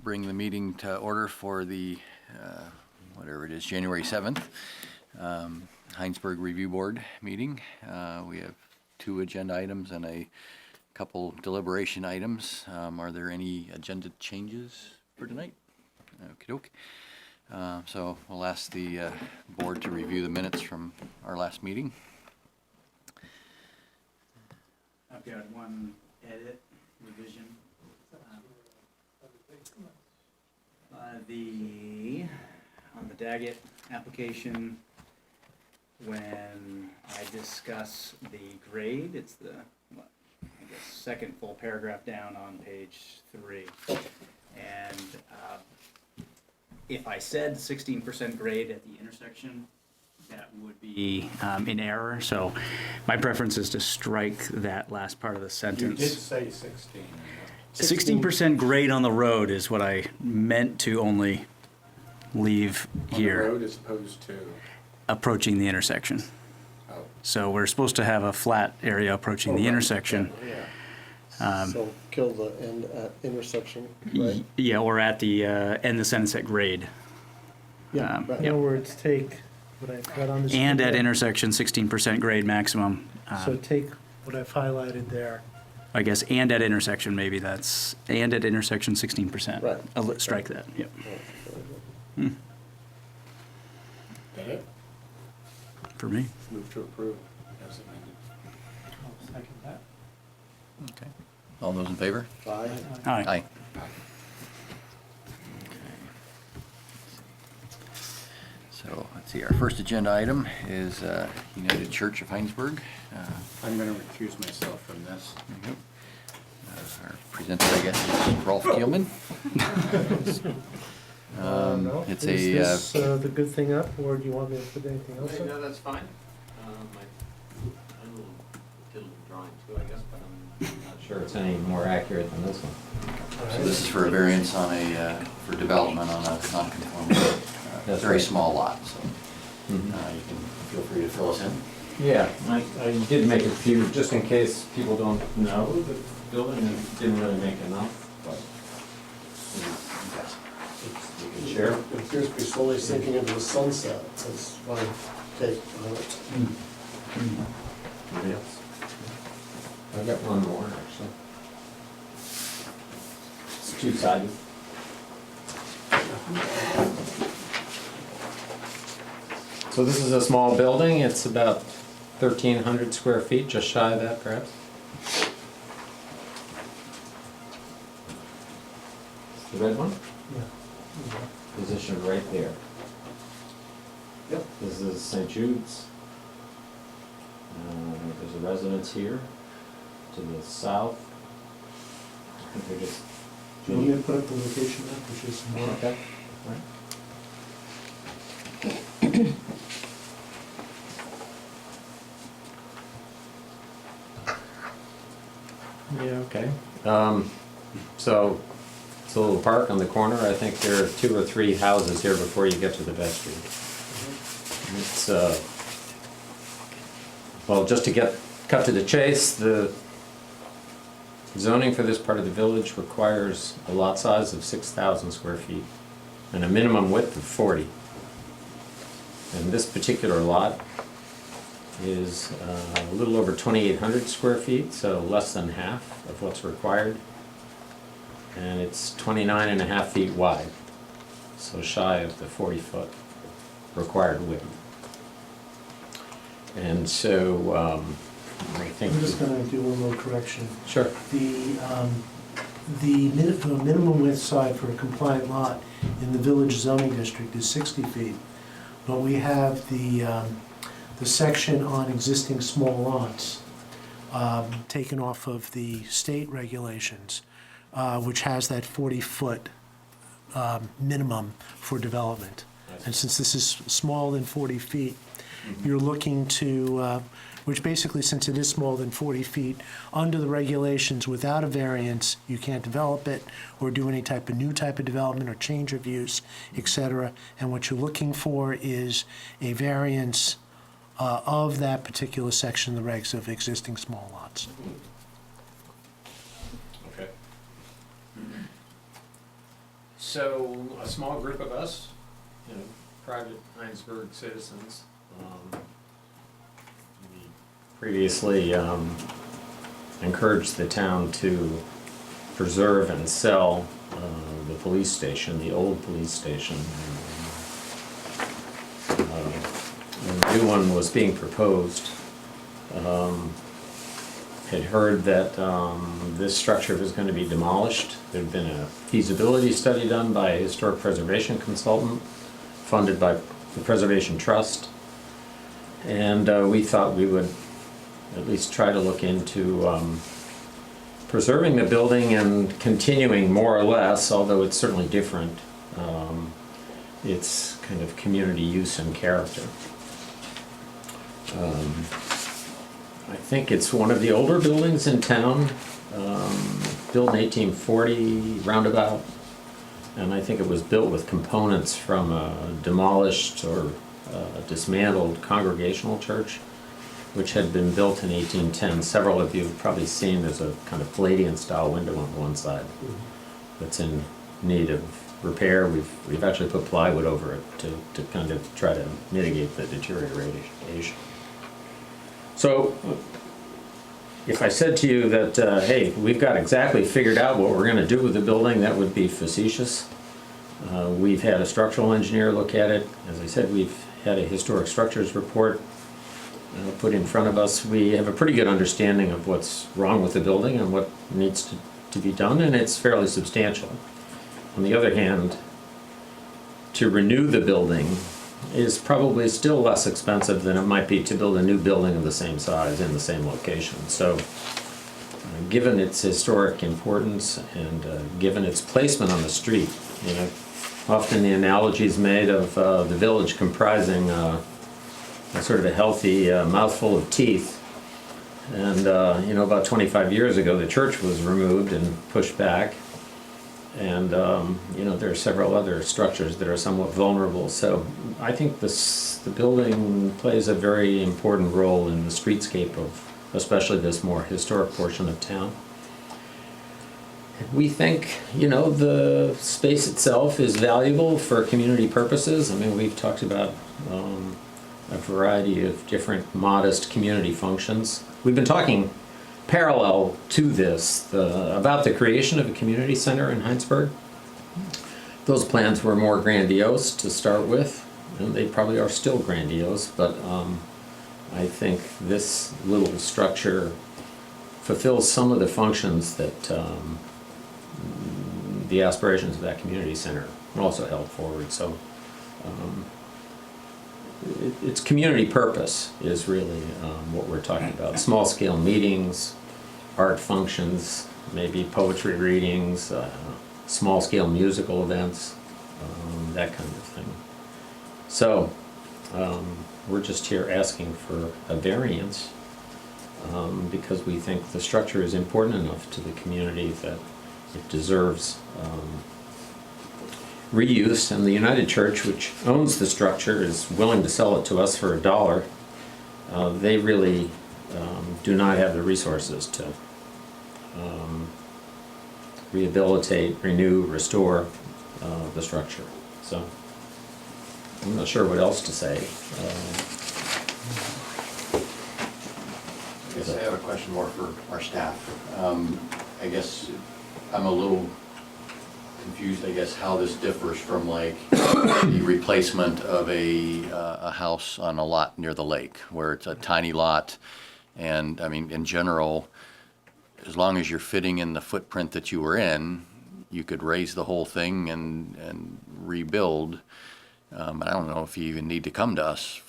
bring the meeting to order for the, whatever it is, January 7th, Hinesburg Review Board meeting. We have 2 agenda items and a couple deliberation items. Are there any agenda changes for tonight? Okey-doke. So we'll ask the board to review the minutes from our last meeting. I've got one edit, revision. On the Daggett application, when I discuss the grade, it's the, second full paragraph down on page 3. And if I said 16% grade at the intersection, that would be in error. So my preference is to strike that last part of the sentence. You did say 16. 16% grade on the road is what I meant to only leave here. On the road as opposed to? Approaching the intersection. Oh. So we're supposed to have a flat area approaching the intersection. Yeah. So kill the end at intersection, right? Yeah, or at the end the sentence at grade. Yeah, right. In other words, take what I've got on this. And at intersection, 16% grade maximum. So take what I've highlighted there. I guess, and at intersection, maybe that's, and at intersection, 16%. Right. Strike that, yep. Got it? For me. Move to approve as amended. I'll second that. Okay. All those in favor? Aye. Aye. So let's see, our first agenda item is United Church of Hinesburg. I'm going to recuse myself from this. There you go. Our presenter, I guess, is Rolf Kielman. It's Is this the good thing up, or do you want me to put anything else up? No, that's fine. I did a little drawing too, I guess, but I'm not sure it's any more accurate than this one. So this is for a variance on a, for development on a non-conforming, That's very right. small lot, so you Mhm. can feel free to fill us in. Yeah, I did make a few, just in case people don't know the building and didn't really make enough, but you can share. It appears to be slowly sinking into the sunset. That's my take on it. Yes. I've got one more, actually. It's two-sided. So this is a small building. It's about 1,300 square feet, just shy of that, perhaps. It's the red one? Yeah. Positioned right there. Yep. This is St. Jude's. There's a residence here to the south. I think they're just. Do you want me to put up the location map, which is more? Okay. Right. Yeah, okay. So it's a little park on the corner. I think there are 2 or 3 houses here before you get to the Vestry. It's, well, just to cut to the chase, the zoning for this part of the village requires a lot size of 6,000 square feet and a minimum width of 40. And this particular lot is a little over 2,800 square feet, so less than half of what's required. And it's 29.5 feet wide, so shy of the 40-foot required width. And so I think... I'm just gonna do one little correction. Sure. The minimum width side for a compliant lot in the village zoning district is 60 feet. But we have the section on existing small lots taken off of the state regulations, which has that 40-foot minimum for development. And since this is smaller than 40 feet, you're looking to, which basically, since it is smaller than 40 feet, under the regulations, without a variance, you can't develop it or do any type of new type of development or change of use, et cetera. And what you're looking for is a variance of that particular section of the regs of existing small lots. So, a small group of us, private Hinesburg citizens, we previously encouraged the town to preserve and sell the police station, the old police station. A new one was being proposed. Had heard that this structure was going to be demolished. There'd been a feasibility study done by a historic preservation consultant, funded by the Preservation Trust. And we thought we would at least try to look into preserving the building and continuing more or less, although it's certainly different, its kind of community use and character. I think it's one of the older buildings in town, built in 1840, roundabout. And I think it was built with components from a demolished or dismantled Congregational church, which had been built in 1810. Several of you have probably seen there's a kind of Palladian style window on one side that's in need of repair. We've actually put plywood over it to kind of try to mitigate the deterioration. So if I said to you that, hey, we've got exactly figured out what we're going to do with the building, that would be facetious. We've had a structural engineer look at it. As I said, we've had a historic structures report put in front of us. We have a pretty good understanding of what's wrong with the building and what needs to be done, and it's fairly substantial. On the other hand, to renew the building is probably still less expensive than it might be to build a new building of the same size in the same location. So given its historic importance and given its placement on the street, often the analogy is made of the village comprising sort of a healthy mouthful of teeth. And about 25 years ago the church was removed and pushed back. And there are several other structures that are somewhat vulnerable. So I think the building plays a very important role in the streetscape of especially this more historic portion of town. We think, the space itself is valuable for community purposes. I mean, we've talked about a variety of different modest community functions. We've been talking parallel to this about the creation of a community center in Hinesburg. Those plans were more grandiose to start with, and they probably are still grandiose, but I think this little structure fulfills some of the functions that the aspirations of that community center also held forward. So its community purpose is really what we're talking about. Small scale meetings, art functions, maybe poetry readings, small scale musical events, that kind of thing. So we're just here asking for a variance because we think the structure is important enough to the community that it deserves reuse, and the United Church, which owns the structure, is willing to sell it to us for $1. They really do not have the resources to rehabilitate, renew, restore the structure. So I'm not sure what else to say. I guess I have a question more for our staff. I guess I'm a little confused, how this differs from like the replacement of a house on a lot near the lake, where it's a tiny lot. And I mean, in general, as long as you're fitting in the footprint that you were in, you could raise the whole thing and rebuild. But I don't know if you even need to come to us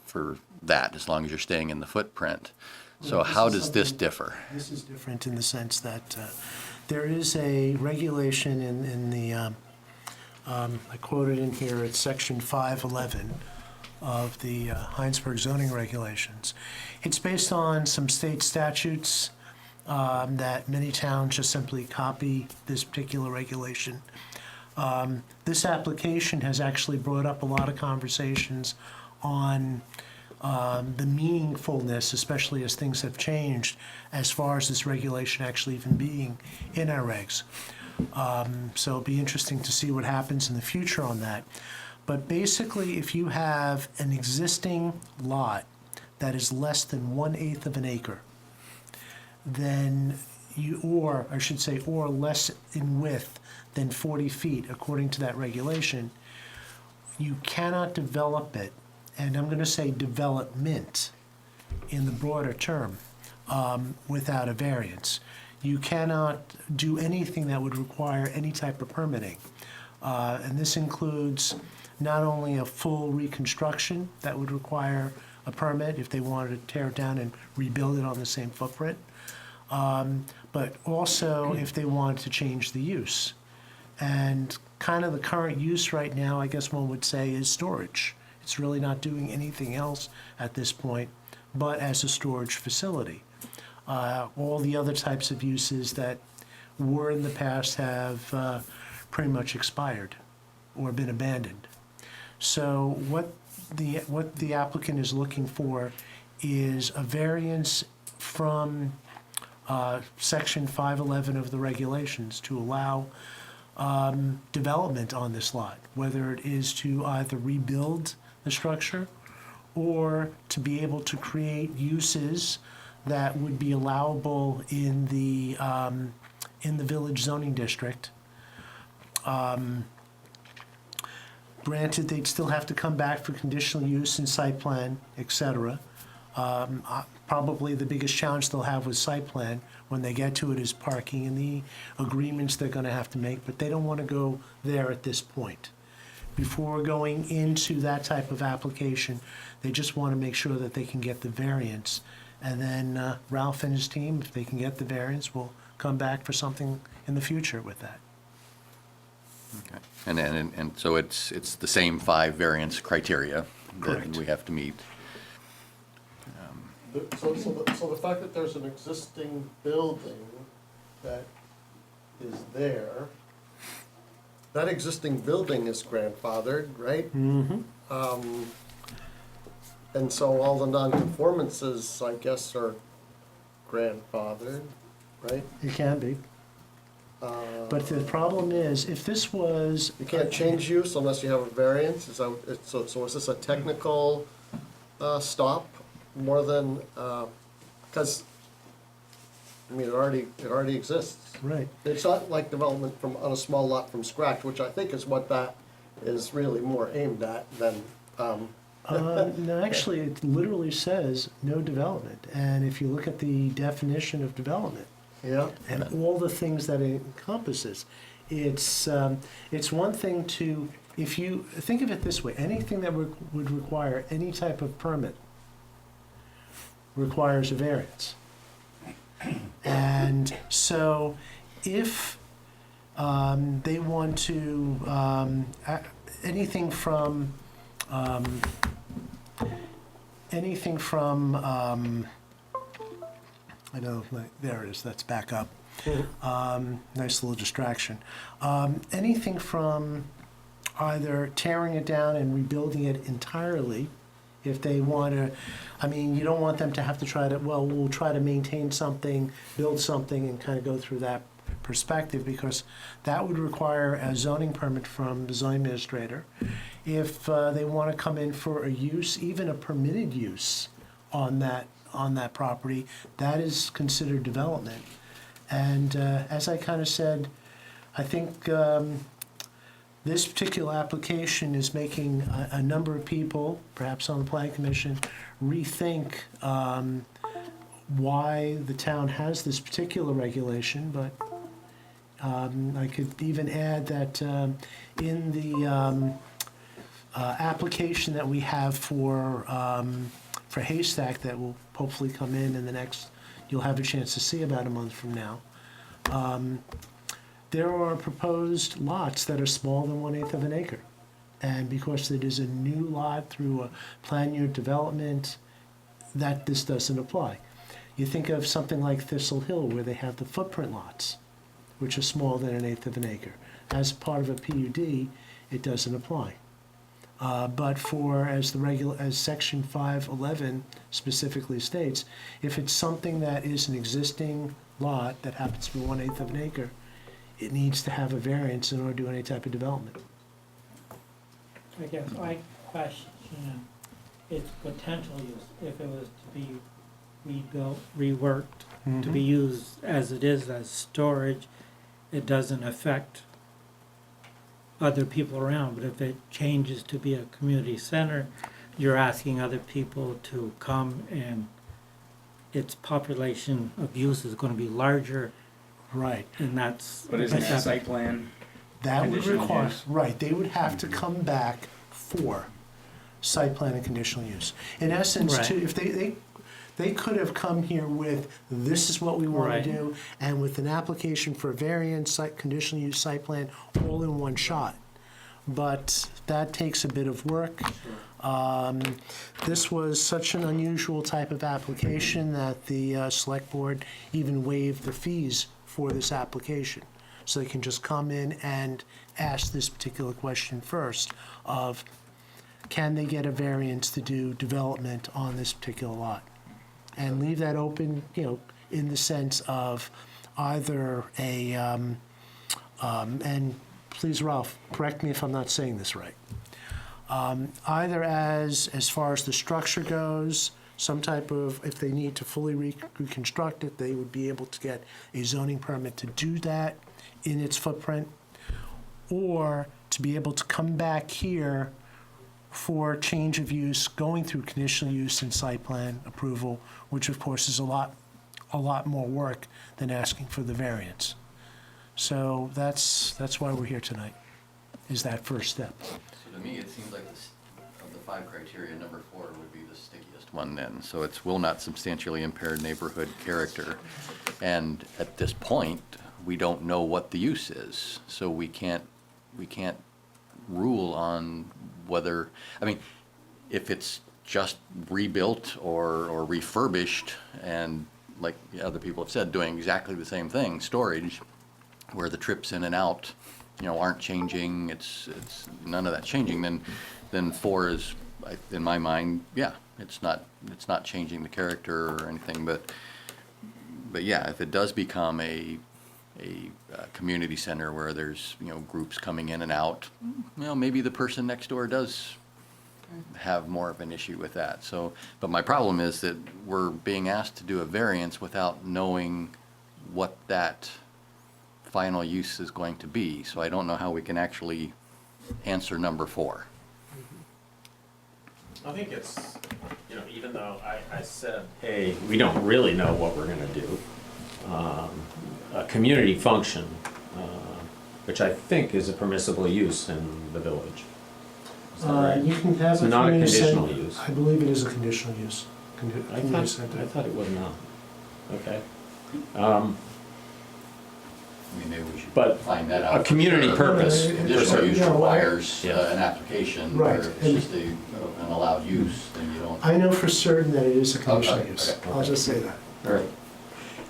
for that, as long as you're staying in the footprint. So Well, how this is does this something- differ? This is different in the sense that there is a regulation in the, I quoted in here, it's section 511 of the Hinesburg zoning regulations. It's based on some state statutes that many towns just simply copy this particular regulation. This application has actually brought up a lot of conversations on the meaningfulness, especially as things have changed, as far as this regulation actually even being in our regs. So it'll be interesting to see what happens in the future on that. But basically, if you have an existing lot that is less than 1/8 of an acre, then or less in width than 40 feet, according to that regulation, you cannot develop it, and I'm gonna say development in the broader term, without a variance. You cannot do anything that would require any type of permitting. And this includes not only a full reconstruction that would require a permit if they wanted to tear it down and rebuild it on the same footprint, but also if they wanted to change the use. And kind of the current use right now, I guess one would say, is storage. It's really not doing anything else at this point but as a storage facility. All the other types of uses that were in the past have pretty much expired or been abandoned. So what the applicant is looking for is a variance from Section 511 of the regulations to allow development on this lot, whether it is to either rebuild the structure or to be able to create uses that would be allowable in the village zoning district. Granted, they'd still have to come back for conditional use and site plan, et cetera. Probably the biggest challenge they'll have with site plan when they get to it is parking and the agreements they're gonna have to make, but they don't wanna go there at this point. Before going into that type of application, they just wanna make sure that they can get the variance. And then Ralph and his team, if they can get the variance, will come back for something in the future with that. Okay. And so it's the same 5 variance criteria that Correct. we have to meet. So the fact that there's an existing building that is there, that existing building is grandfathered, right? Mm-hmm. And so all the non-conformances, I guess, are grandfathered, right? It can be. But the problem is, if this was. You can't change use unless you have a variance, so is this a technical stop more than, because, I mean, it already exists. Right. It's not like development on a small lot from scratch, which I think is what that is really more aimed at than, No, actually, it literally says no development. And if you look at the definition of development yeah. and all the things that it encompasses, it's one thing to, if you think of it this way, anything that would require any type of permit requires a variance. And so if they want to, anything from I know, there it is, that's back up. Nice little distraction. Anything from either tearing it down and rebuilding it entirely, if they want to, I mean, you don't want them to have to try to, well, we'll try to maintain something, build something, and kind of go through that perspective, because that would require a zoning permit from the zoning administrator. If they want to come in for a use, even a permitted use on that property, that is considered development. And as I kind of said, I think this particular application is making a number of people, perhaps on the planning commission, rethink why the town has this particular regulation. But I could even add that in the application that we have for Haystack, that will hopefully come in the next, you'll have a chance to see about a month from now. There are proposed lots that are smaller than 1/8 of an acre. And because it is a new lot through a plan unit development, that this doesn't apply. You think of something like Thistle Hill, where they have the footprint lots, which are smaller than 1/8 of an acre. As part of a PUD, it doesn't apply. But as Section 511 specifically states, if it's something that is an existing lot that happens to be 1/8 of an acre, it needs to have a variance in order to do any type of development. I guess my question is potential use, if it was to be rebuilt, reworked, to be used as it is as storage, it doesn't affect other people around, but if it changes to be a community center, you're asking other people to come and its population of use is gonna be larger, Right. and that's. But isn't that site plan? That would Conditional require, use. right, they would have to come back for site plan and conditional use. In essence, Right. if they could have come here with, this is what we want Right. to do, and with an application for variance, site, conditional use site plan, all in one shot. But that takes a bit of work. This was such an unusual type of application that the select board even waived the fees for this application. So they can just come in and ask this particular question first of, can they get a variance to do development on this particular lot? And leave that open, in the sense of either a, and please, Ralph, correct me if I'm not saying this right. Either as far as the structure goes, some type of, if they need to fully reconstruct it, they would be able to get a zoning permit to do that in its footprint, or to be able to come back here for change of use, going through conditional use and site plan approval, which of course is a lot more work than asking for the variance. So that's why we're here tonight, is that first step. So to me, it seems like this, of the 5 criteria, number 4 would be the stickiest one then. So it's will not substantially impair neighborhood character. And at this point, we don't know what the use is. So we can't rule on whether, I mean, if it's just rebuilt or refurbished and, like other people have said, doing exactly the same thing, storage, where the trips in and out, aren't changing, it's none of that changing, then 4 is, in my mind, yeah, it's not changing the character or anything, but yeah, if it does become a community center where there's, groups coming in and out, maybe the person next door does have more of an issue with that. So, but my problem is that we're being asked to do a variance without knowing what that final use is going to be. So I don't know how we can actually answer number 4. I think it's, even though I said, hey, we don't really know what we're gonna do, a community function, which I think is a permissible use in the village. Is that right? You can have So a not a community conditional center. use. I believe it is a conditional use. I Community center. thought it was not. Okay. I mean, maybe we should But find that out. a community for sure. purpose. Conditional use requires Yeah. an application, Right. where if it's just an allowed use, then you don't. I know for certain that it is a conditional Okay, use. okay. I'll just say that. All right.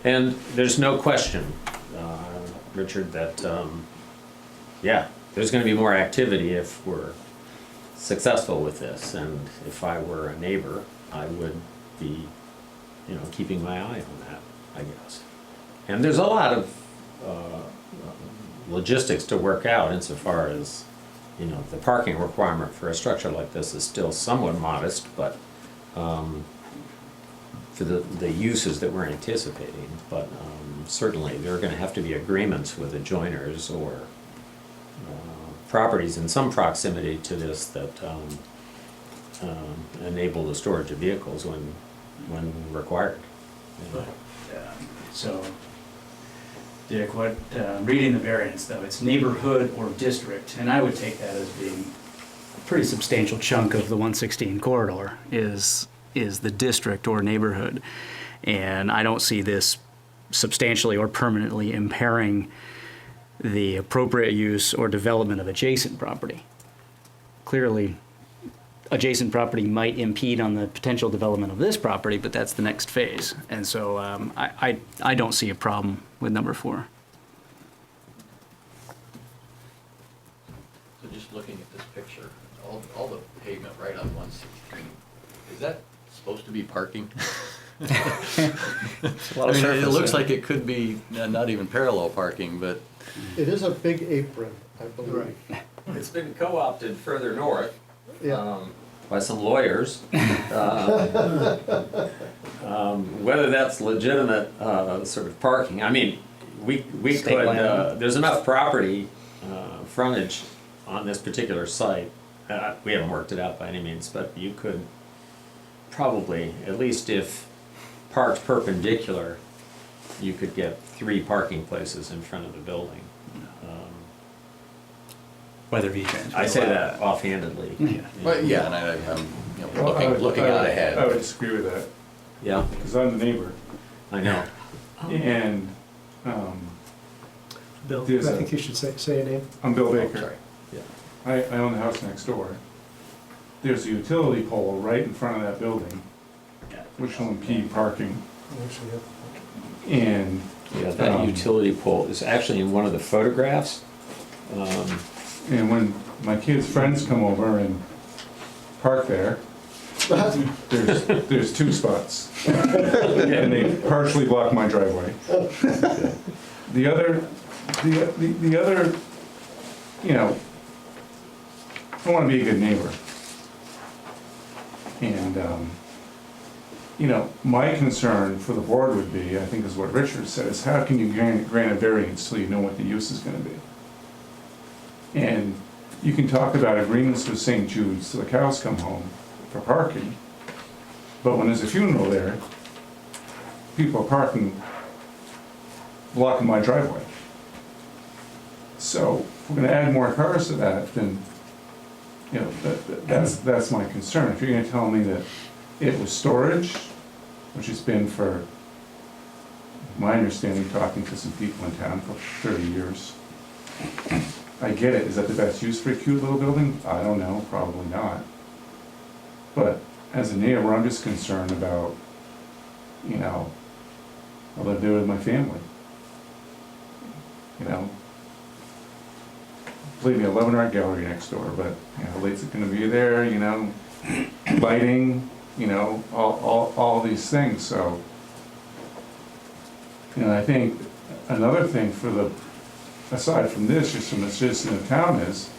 And there's no question, Richard, that, yeah, there's gonna be more activity if we're successful with this. And if I were a neighbor, I would be, keeping my eye on that, I guess. And there's a lot of logistics to work out insofar as, the parking requirement for a structure like this is still somewhat modest, but for the uses that we're anticipating. But certainly there are going to have to be agreements with adjoiners or properties in some proximity to this that enable the storage of vehicles when required. So, Dick, reading the variance though, it's neighborhood or district, and I would take that as being a pretty substantial chunk of the 116 corridor is the district or neighborhood. And I don't see this substantially or permanently impairing the appropriate use or development of adjacent property. Clearly, adjacent property might impede on the potential development of this property, but that's the next phase. And so I don't see a problem with number 4. So just looking at this picture, all the pavement right on 116, is that supposed to be parking? I mean, it looks like it could be not even parallel parking, but It is a big apron, I believe. It's been co-opted further north Yeah. by some lawyers. Whether that's legitimate sort of parking, I mean, we State could, land. there's enough property frontage on this particular site. We haven't worked it out by any means, but you could probably, at least if parked perpendicular, you could get 3 parking places in front of the building. Whether VCAM's. I say that offhandedly. Yeah. But yeah, and I'm, you know, looking out ahead. I would disagree with that, Yeah, because I'm the neighbor, I know. and, Bill, There's I a- think you should say your name. I'm Bill Oh, Baker. sorry. Yeah. I own the house next door. There's a utility pole right in front of that building, which will impede parking, and, Yeah, that utility pole is actually in one of the photographs. and when my kids' friends come over and park there, there's 2 spots. And they partially block my driveway. The other, you know, I wanna be a good neighbor. And, you know, my concern for the board would be, I think is what Richard said, is how can you grant a variance till you know what the use is gonna be? And you can talk about agreements with St. Jude's till the cows come home for parking, but when there's a funeral there, people are parking, blocking my driveway. So if we're gonna add more cars to that, then, you know, that's my concern. If you're gonna tell me that it was storage, which it's been for, my understanding, talking to some people in town for 30 years. I get it, is that the best use for a cute little building? I don't know, probably not. But as a neighbor, I'm just concerned about, you know, I live there with my family. You know, believe me, I love an art gallery next door, but, you know, how late's it gonna be there, you know, lighting, you know, all these things, so. You know, I think another thing for the, aside from this, just from the citizen of town is,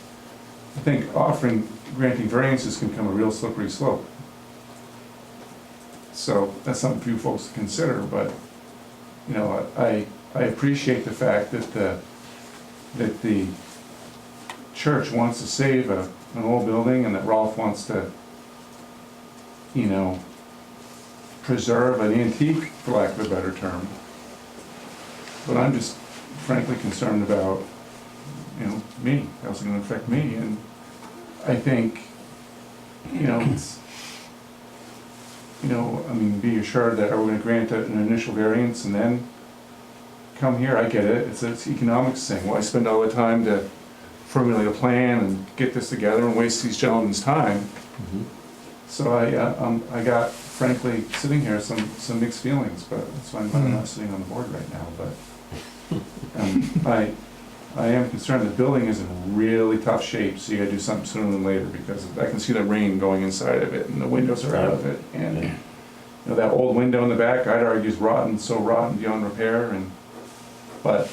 I think granting variances can become a real slippery slope. So that's something for you folks to consider, but, you know, I appreciate the fact that the church wants to save an old building and that Rolf wants to, you know, preserve an antique, for lack of a better term. But I'm just frankly concerned about, you know, me, how's it gonna affect me, and I think, you know, it's, you know, I mean, be assured that are we gonna grant an initial variance and then come here, I get it, it's an economics thing, why spend all the time to formulate a plan and get this together and waste these gentlemen's time? So I got, frankly, sitting here, some mixed feelings, but that's why I'm not sitting on the board right now, but I am concerned the building is in really tough shape, so you gotta do something sooner than later, because I can see the rain going inside of it, and the windows are out of it, and, you know, that old window in the back, I'd argue is rotten, so rotten beyond repair, and, but,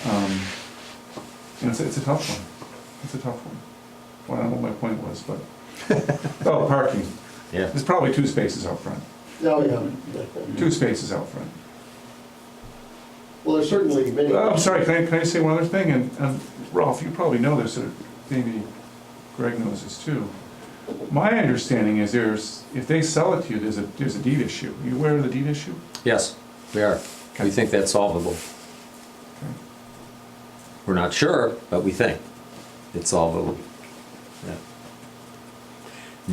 you know, it's a tough one. It's a tough one. Well, I don't know what my point was, but, oh, parking. Yeah. There's probably 2 spaces out front. Oh, yeah. 2 spaces out front. Well, there's certainly many. I'm sorry, can I say one other thing? And Rolf, you probably know this, or maybe Greg knows this too. My understanding is if they sell it to you, there's a deed issue. Are you aware of the deed issue? Yes, we are. We think that's solvable. We're not sure, but we think it's solvable. Yeah.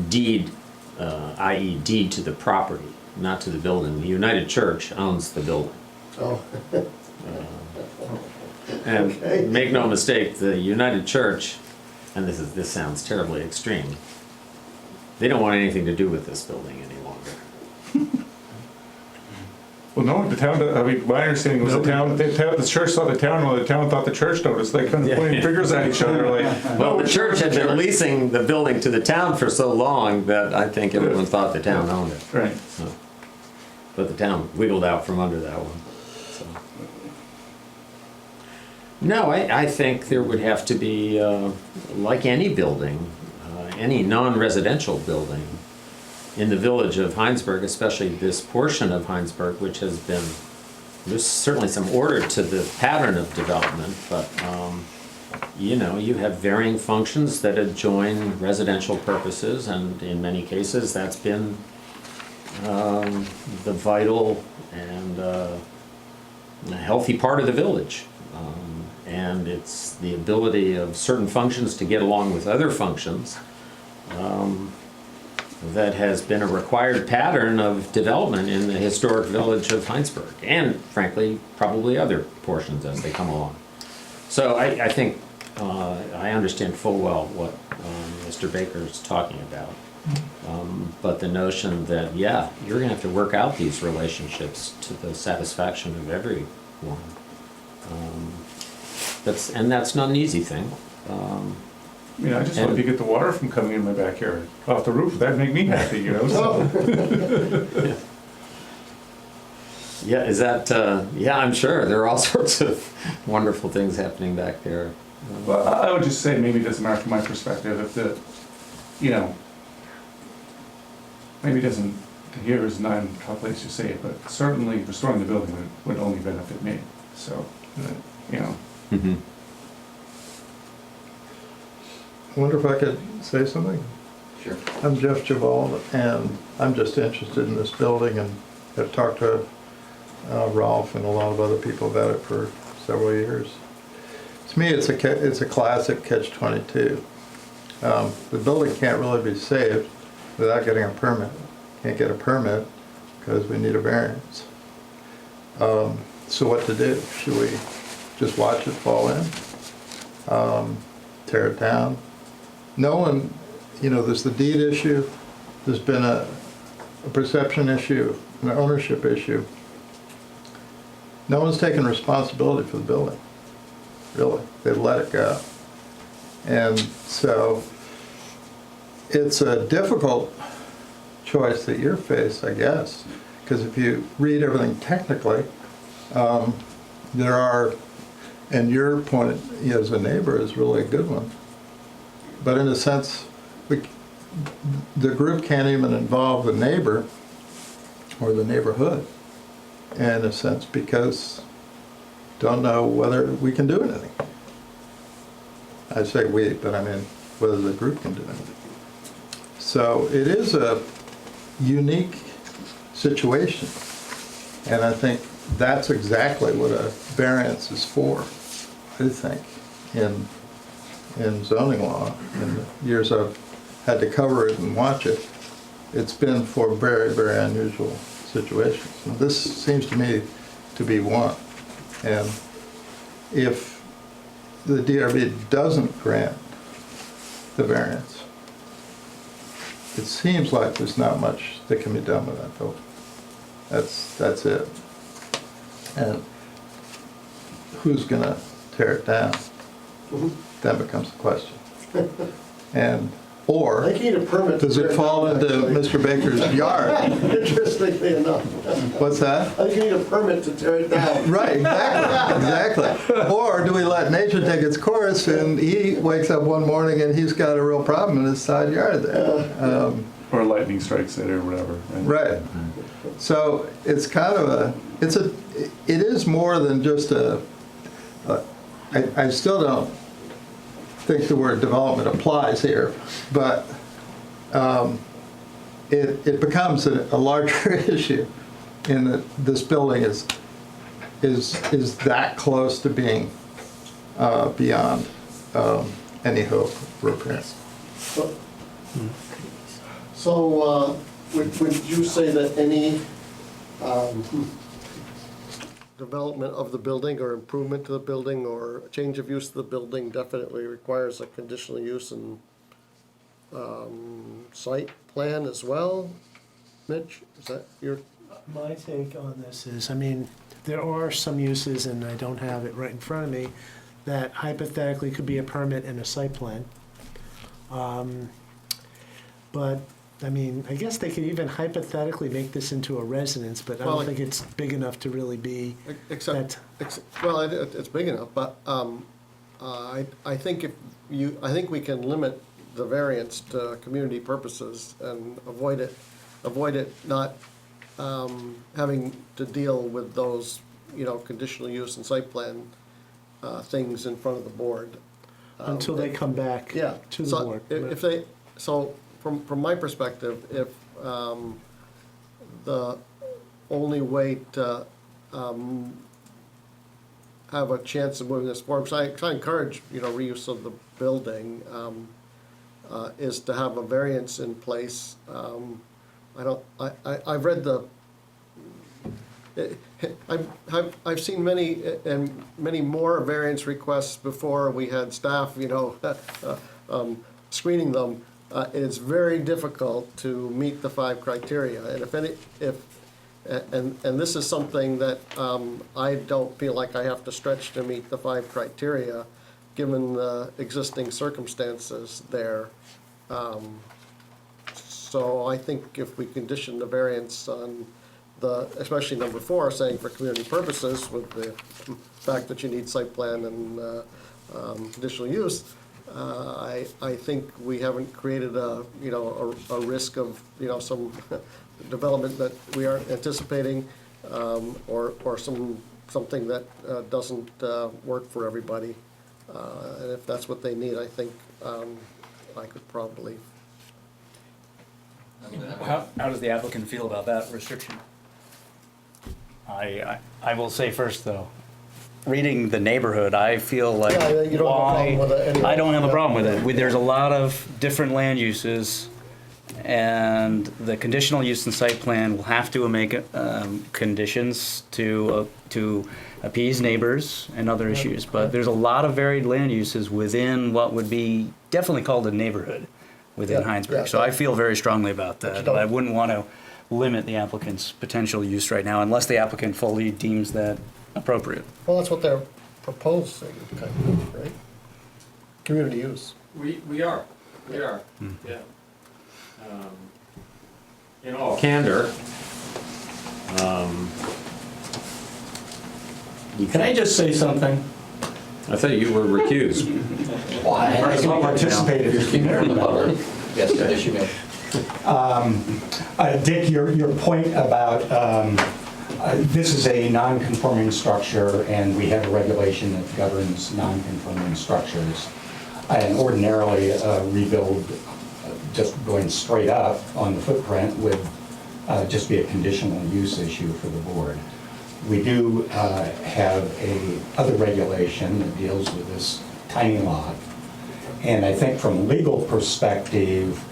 Deed, i.e. deed to the property, not to the building. The United Church owns the building. Oh, And Okay. make no mistake, the United Church, and this sounds terribly extreme, they don't want anything to do with this building any longer. Well, no, the town, I mean, my understanding was the church thought the town, or the town thought the church noticed. They kind of pointing fingers at each other like. Well, "No, the church had been leasing the building to the town for so long that I think everyone thought the town owned it. Right. So, but the town wiggled out from under that one. So. No, I think there would have to be, like any building, any non-residential building in the village of Hinesburg, especially this portion of Hinesburg, which has been, there's certainly some order to the pattern of development, but, you know, you have varying functions that adjoin residential purposes, and in many cases, that's been the vital and a healthy part of the village. And it's the ability of certain functions to get along with other functions that has been a required pattern of development in the historic village of Hinesburg, and frankly, probably other portions as they come along. So I think I understand full well what Mr. Baker's talking about. But the notion that, yeah, you're gonna have to work out these relationships to the satisfaction of everyone. That's not an easy thing. I mean, I just want to get the water from coming in my backyard off the roof. That'd make me happy, you know, so. Yeah, is that, yeah, I'm sure, there are all sorts of wonderful things happening back there. Well, I would just say maybe it doesn't matter from my perspective if the, you know, maybe it doesn't, here is not a place to say it, but certainly restoring the building would only benefit me, so, you know. Mhm. I wonder if I could say something? Sure. I'm Jeff Javald, and I'm just interested in this building and have talked to Rolf and a lot of other people about it for several years. To me, it's a classic catch-22. The building can't really be saved without getting a permit. Can't get a permit because we need a variance. So what to do? Should we just watch it fall in? Tear it down? No one, you know, there's the deed issue, there's been a perception issue, an ownership issue. No one's taken responsibility for the building, really. They've let it go. And so it's a difficult choice that you're faced, I guess, because if you read everything technically, there are, and your point as a neighbor is really a good one. But in a sense, the group can't even involve the neighbor or the neighborhood, in a sense, because don't know whether we can do anything. I say we, but I mean whether the group can do anything. So it is a unique situation, and I think that's exactly what a variance is for, I think, in zoning law. In the years I've had to cover it and watch it, it's been for very, very unusual situations. And this seems to me to be one. And if the DRB doesn't grant the variance, it seems like there's not much that can be done with that building. That's it. And who's gonna tear it down? That becomes the question. And, I or, think you need a permit. to does tear it fall down, into actually. Mr. Baker's yard? Interestingly enough. What's that? I think you need a permit to tear it down. Right, exactly. Or do we let nature take its course and he wakes up one morning and he's got a real problem in his side yard there? Or lightning strikes it or whatever. Right. So it's kind of it is more than just I still don't think the word development applies here, but it becomes a larger issue in that this building is that close to being beyond any hope of repair. So, would you say that any development of the building or improvement to the building or change of use of the building definitely requires a conditional use and site plan as well? Mitch, is that your? My take on this is, I mean, there are some uses, and I don't have it right in front of me, that hypothetically could be a permit and a site plan. But I mean, I guess they could even hypothetically make this into a residence, but I Well, don't think it's big enough to really be Except, well, it's big enough, but I think I think we can limit the variance to community purposes and avoid it not having to deal with those, conditional use and site plan things in front of the board. until they come back Yeah. to the So board. if they, so from my perspective, if the only way to have a chance of moving this forward, because I encourage, reuse of the building, is to have a variance in place. I've read I've seen many and many more variance requests before we had staff, screening them. It's very difficult to meet the 5 criteria, and and this is something that I don't feel like I have to stretch to meet the 5 criteria, given the existing circumstances there. So I think if we condition the variance on especially number 4, saying for community purposes, with the fact that you need site plan and conditional use, I think we haven't created a risk of, some development that we aren't anticipating, or something that doesn't work for everybody. And if that's what they need, I think I could probably. How does the applicant feel about that restriction? I will say first, though, reading the neighborhood, I feel like Yeah, you don't have a problem with it anyway. I don't have a Yeah. problem with it. There's a lot of different land uses, and the conditional use and site plan will have to make conditions to appease neighbors and other issues. But there's a lot of varied land uses within what would be definitely called a neighborhood within Yeah, Hinesburg. yeah. So I feel very strongly about you that. don't- I wouldn't want to limit the applicant's potential use right now unless the applicant fully deems that appropriate. Well, that's what they're proposing, kind of, right? Community use. We are, yeah. In all candor, Can I just say something? I thought you were recused. I participated. Yes, yes, you may. Dick, your point about, this is a non-conforming structure, and we have a regulation that governs non-conforming structures. And ordinarily, rebuild, just going straight up on the footprint would just be a conditional use issue for the board. We do have a other regulation that deals with this tiny lot. And I think from a legal perspective,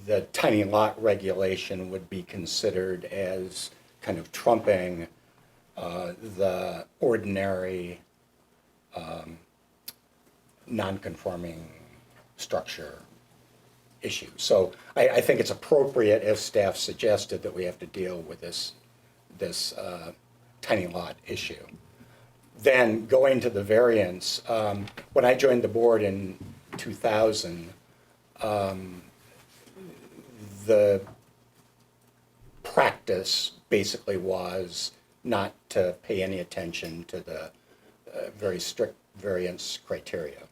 the tiny lot regulation would be considered as kind of trumping the ordinary non-conforming structure issue. So I think it's appropriate, as staff suggested, that we have to deal with this tiny lot issue. Then going to the variance, when I joined the board in 2000, the practice basically was not to pay any attention to the very strict variance criteria.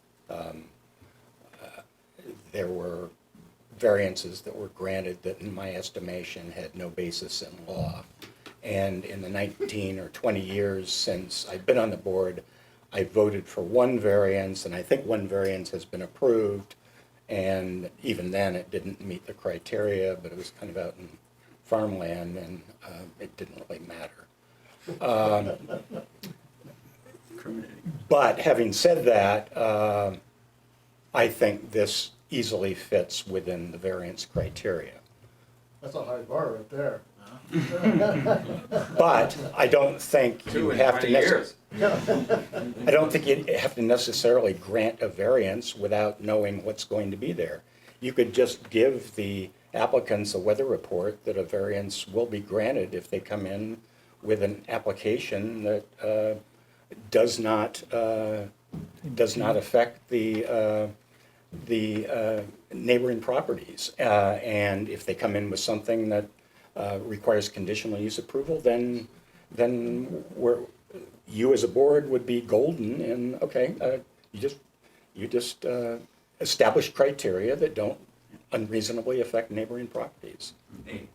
There were variances that were granted that, in my estimation, had no basis in law. And in the 19 or 20 years since I've been on the board, I voted for one variance, and I think one variance has been approved. And even then, it didn't meet the criteria, but it was kind of out in farmland, and it didn't really matter. But having said that, I think this easily fits within the variance criteria. That's a high bar right there. But I don't think you have to I don't think you have to necessarily grant a variance without knowing what's going to be there. You could just give the applicants a weather report that a variance will be granted if they come in with an application that does not affect the the neighboring properties. And if they come in with something that requires conditional use approval, then you as a board would be golden and, okay, you just establish criteria that don't unreasonably affect neighboring properties. Hey,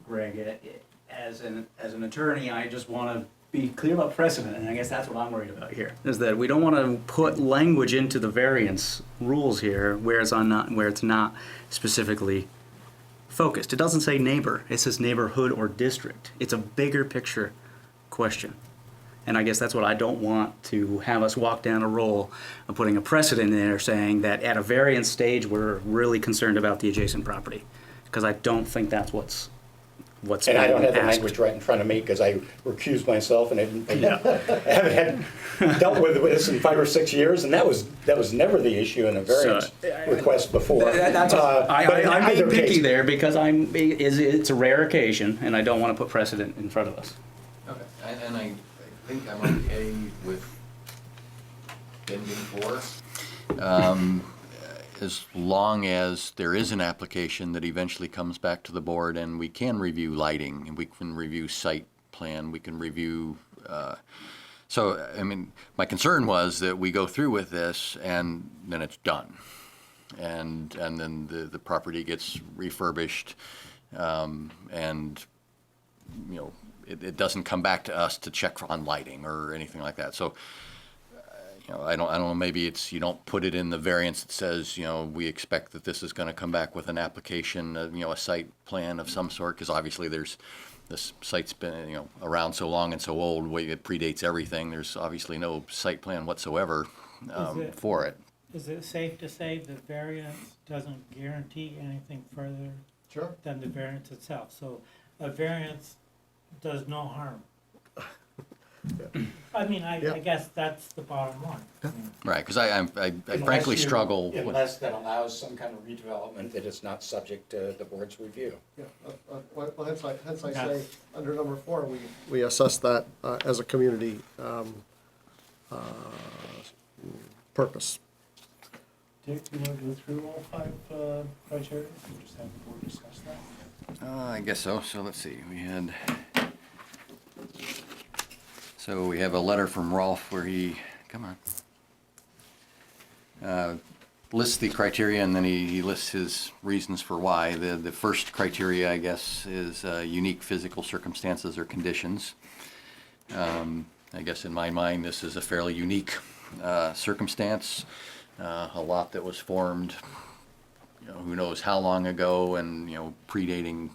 Greg, as an attorney, I just want to be clear about precedent, and I guess that's what I'm worried about here, is that we don't want to put language into the variance rules here where it's not specifically focused. It doesn't say neighbor, it says neighborhood or district. It's a bigger picture question. And I guess that's what I don't want to have us walk down a roll of putting a precedent in there saying that at a variance stage, we're really concerned about the adjacent property. Because I don't think that's what's And I don't being have the asked. language right in front of me because I recused myself and I haven't dealt with this in 5 or 6 years, and that was never the issue in a variance request before. That's But in I'm either being picky case- there because it's a rare occasion, and I don't want to put precedent in front of us. Okay, and I think I'm okay with ending 4. As long as there is an application that eventually comes back to the board and we can review lighting, and we can review site plan, we can review, so, I mean, my concern was that we go through with this and then it's done. And then the property gets refurbished, and, you know, it doesn't come back to us to check on lighting or anything like that. So, you know, I don't know, maybe it's, you don't put it in the variance that says, you know, we expect that this is gonna come back with an application, you know, a site plan of some sort, because obviously this site's been, you know, around so long and so old, it predates everything. There's obviously no site plan whatsoever for it. Is it safe to say the variance doesn't guarantee anything further Sure. than the variance itself? So a variance does no harm. I mean, Yeah. I guess that's the bottom line. Right, because I frankly struggle with, Unless that allows some kind of redevelopment that is not subject to the board's review. Yeah, well, hence I say, That's- under number 4, we assess that as a community purpose. Dick, you want to go through all 5 criteria? Or just have the board discuss that? I guess so. So let's see, we have a letter from Rolf where he, come on, lists the criteria, and then he lists his reasons for why. The first criteria, I guess, is unique physical circumstances or conditions. I guess in my mind, this is a fairly unique circumstance, a lot that was formed, you know, who knows how long ago, and, you know, predating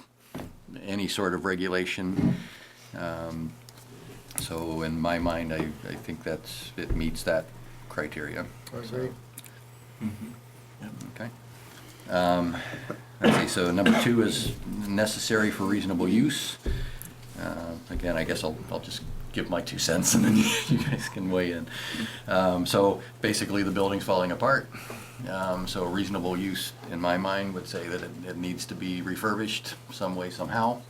any sort of regulation. So in my mind, I think it meets that criteria. I agree. Okay. Let's see, so number 2 is necessary for reasonable use. Again, I guess I'll just give my 2 cents and then you guys can weigh in. So basically the building's falling apart. So reasonable use, in my mind, would say that it needs to be refurbished some way, somehow.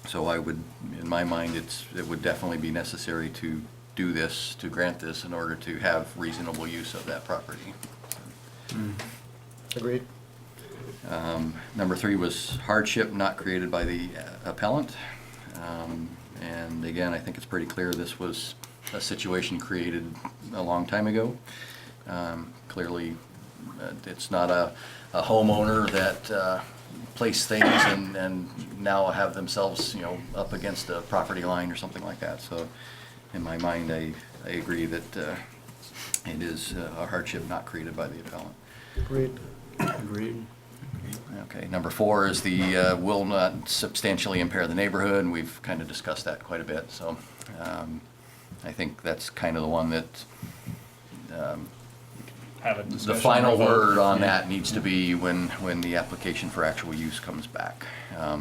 So I would, in my mind, it would definitely be necessary to do this, to grant this, in order to have reasonable use of that property. Agreed. Number 3 was hardship not created by the appellant. And again, I think it's pretty clear this was a situation created a long time ago. Clearly, it's not a homeowner that placed things and now have themselves, you know, up against a property line or something like that. So in my mind, I agree that it is a hardship not created by the appellant. Agreed. Agreed. Okay, number 4 is the will not substantially impair the neighborhood, and we've kind of discussed that quite a bit. So I think that's kind of the one that Have a the discussion. final vote. word on Yeah. that needs to be when the application for actual use comes back.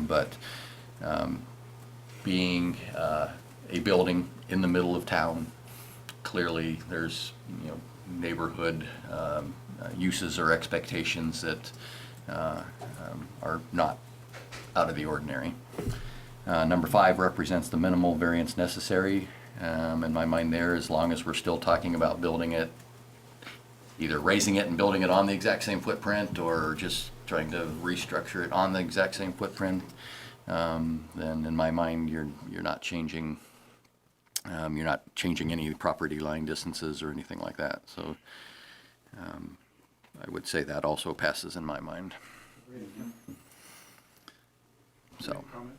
But being a building in the middle of town, clearly there's, you know, neighborhood uses or expectations that are not out of the ordinary. Number 5 represents the minimal variance necessary. In my mind there, as long as we're still talking about building it either raising it and building it on the exact same footprint, or just trying to restructure it on the exact same footprint, then in my mind, you're not changing any property line distances or anything like that. So I would say that also passes in my mind. So, Comment?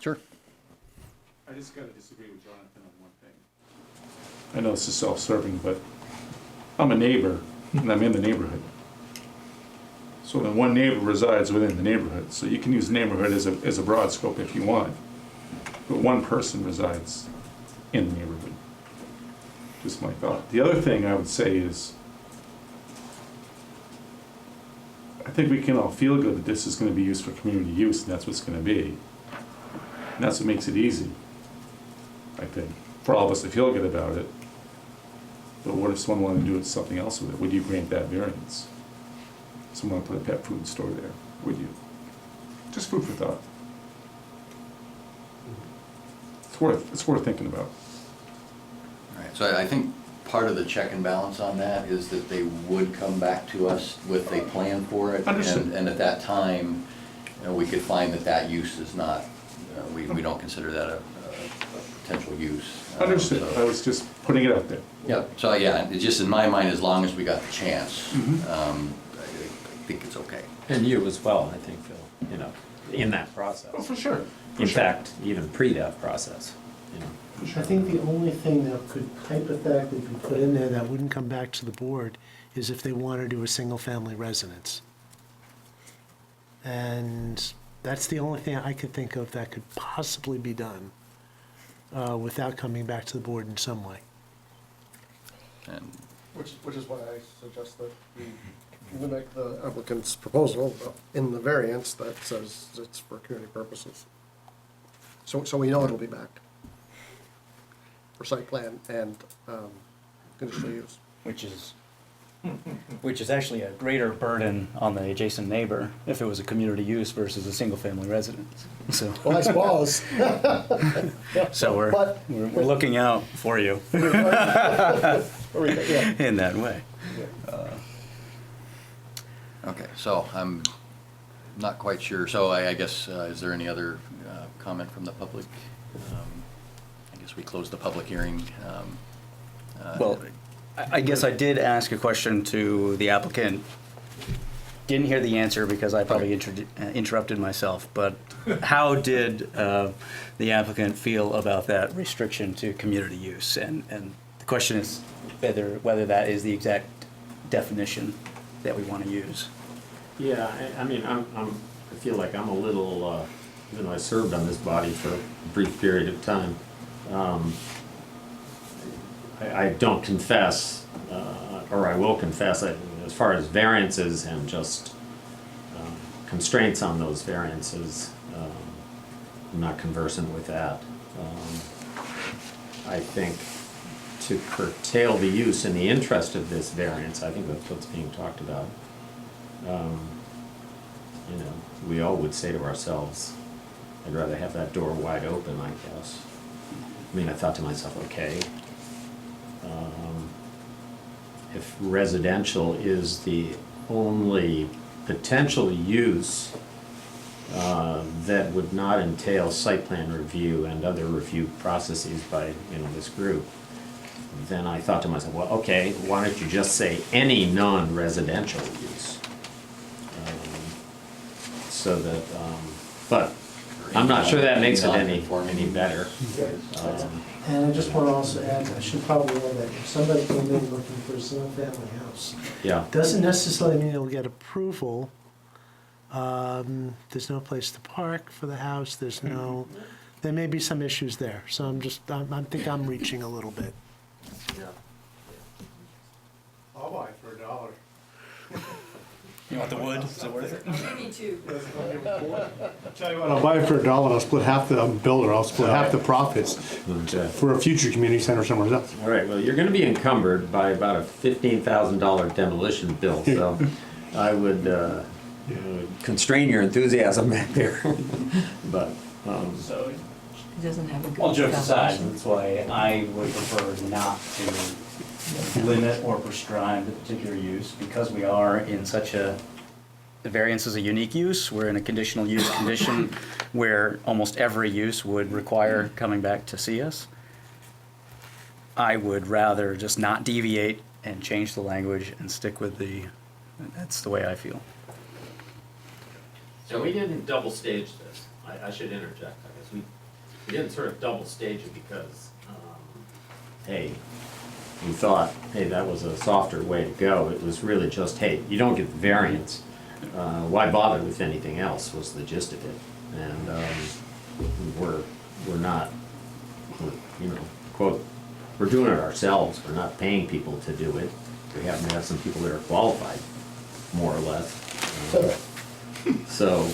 sure. I just gotta disagree with Jonathan on one thing. I know this is self-serving, but I'm a neighbor, and I'm in the neighborhood. So then one neighbor resides within the neighborhood, so you can use neighborhood as a broad scope if you want. But one person resides in the neighborhood. Just my thought. The other thing I would say is, I think we can all feel good that this is gonna be used for community use, and that's what it's gonna be. And that's what makes it easy, I think, for all of us to feel good about it. But what if someone wanted to do something else with it? Would you grant that variance? Someone put a pet food store there, would you? Just food for thought. It's worth thinking about. All right, so I think part of the check and balance on that is that they would come back to us with a plan for it. Understood. And at that time, we could find that use is not, we don't consider that a potential use. Understood, So- I was just putting it out there. Yep, so yeah, it's just in my mind, as long as we got the chance, Mhm. I think it's okay. And you as well, I think, Phil, you know, in that process. Oh, for sure. In fact, even pre that process, you know. I think the only thing that could hypothetically be put in there that wouldn't come back to the board is if they wanted to do a single-family residence. And that's the only thing I could think of that could possibly be done without coming back to the board in some way. And Which is why I suggest that we mimic the applicant's proposal in the variance that says it's for community purposes. So we know it'll be back for site plan and conditional use. Which is actually a greater burden on the adjacent neighbor if it was a community use versus a single-family residence. So, Well, I suppose. so But- we're looking out for you Yeah. in that way. Okay, so I'm not quite sure, so I guess, is there any other comment from the public? I guess we closed the public hearing. Well, I guess I did ask a question to the applicant. Didn't hear the answer because I probably interrupted myself, but how did the applicant feel about that restriction to community use? And the question is whether that is the exact definition that we want to use. Yeah, I mean, I feel like I'm a little, even though I served on this body for a brief period of time, I don't confess, or I will confess, as far as variances and just constraints on those variances, I'm not conversant with that. I think to curtail the use in the interest of this variance, I think that's what's being talked about. You know, we all would say to ourselves, I'd rather have that door wide open, I guess. I mean, I thought to myself, okay, if residential is the only potential use that would not entail site plan review and other review processes by, you know, this group, then I thought to myself, well, okay, why don't you just say any non-residential use? So that, but I'm not sure that makes it any better. And I just want to also add, I should probably add that if somebody came in looking for a single-family house, Yeah, doesn't necessarily mean they'll get approval. There's no place to park for the house, there may be some issues there. So I think I'm reaching a little bit. I'll buy it for $1. You want the wood? Is it worth it? Me too. Tell you what, I'll buy it for $1, I'll split half the, I'm a builder, I'll split half the profits okay. for a future community center somewhere else. All right, well, you're gonna be encumbered by about a $15,000 demolition bill, so I would constrain your enthusiasm back there. But, So, It doesn't have a good. all jokes aside, foundation. that's why I would prefer not to limit or prescribe the particular use, because we are in such a, the variance is a unique use, we're in a conditional use condition where almost every use would require coming back to see us. I would rather just not deviate and change the language and stick with that's the way I feel. So we didn't double stage this. I should interject, I guess. We didn't sort of double stage it because, hey, we thought, hey, that was a softer way to go. It was really just, hey, you don't get the variance. Why bother with anything else was the gist of it. And we're not, you know, quote, we're doing it ourselves. We're not paying people to do it. We happen to have some people that are qualified, more or less. So,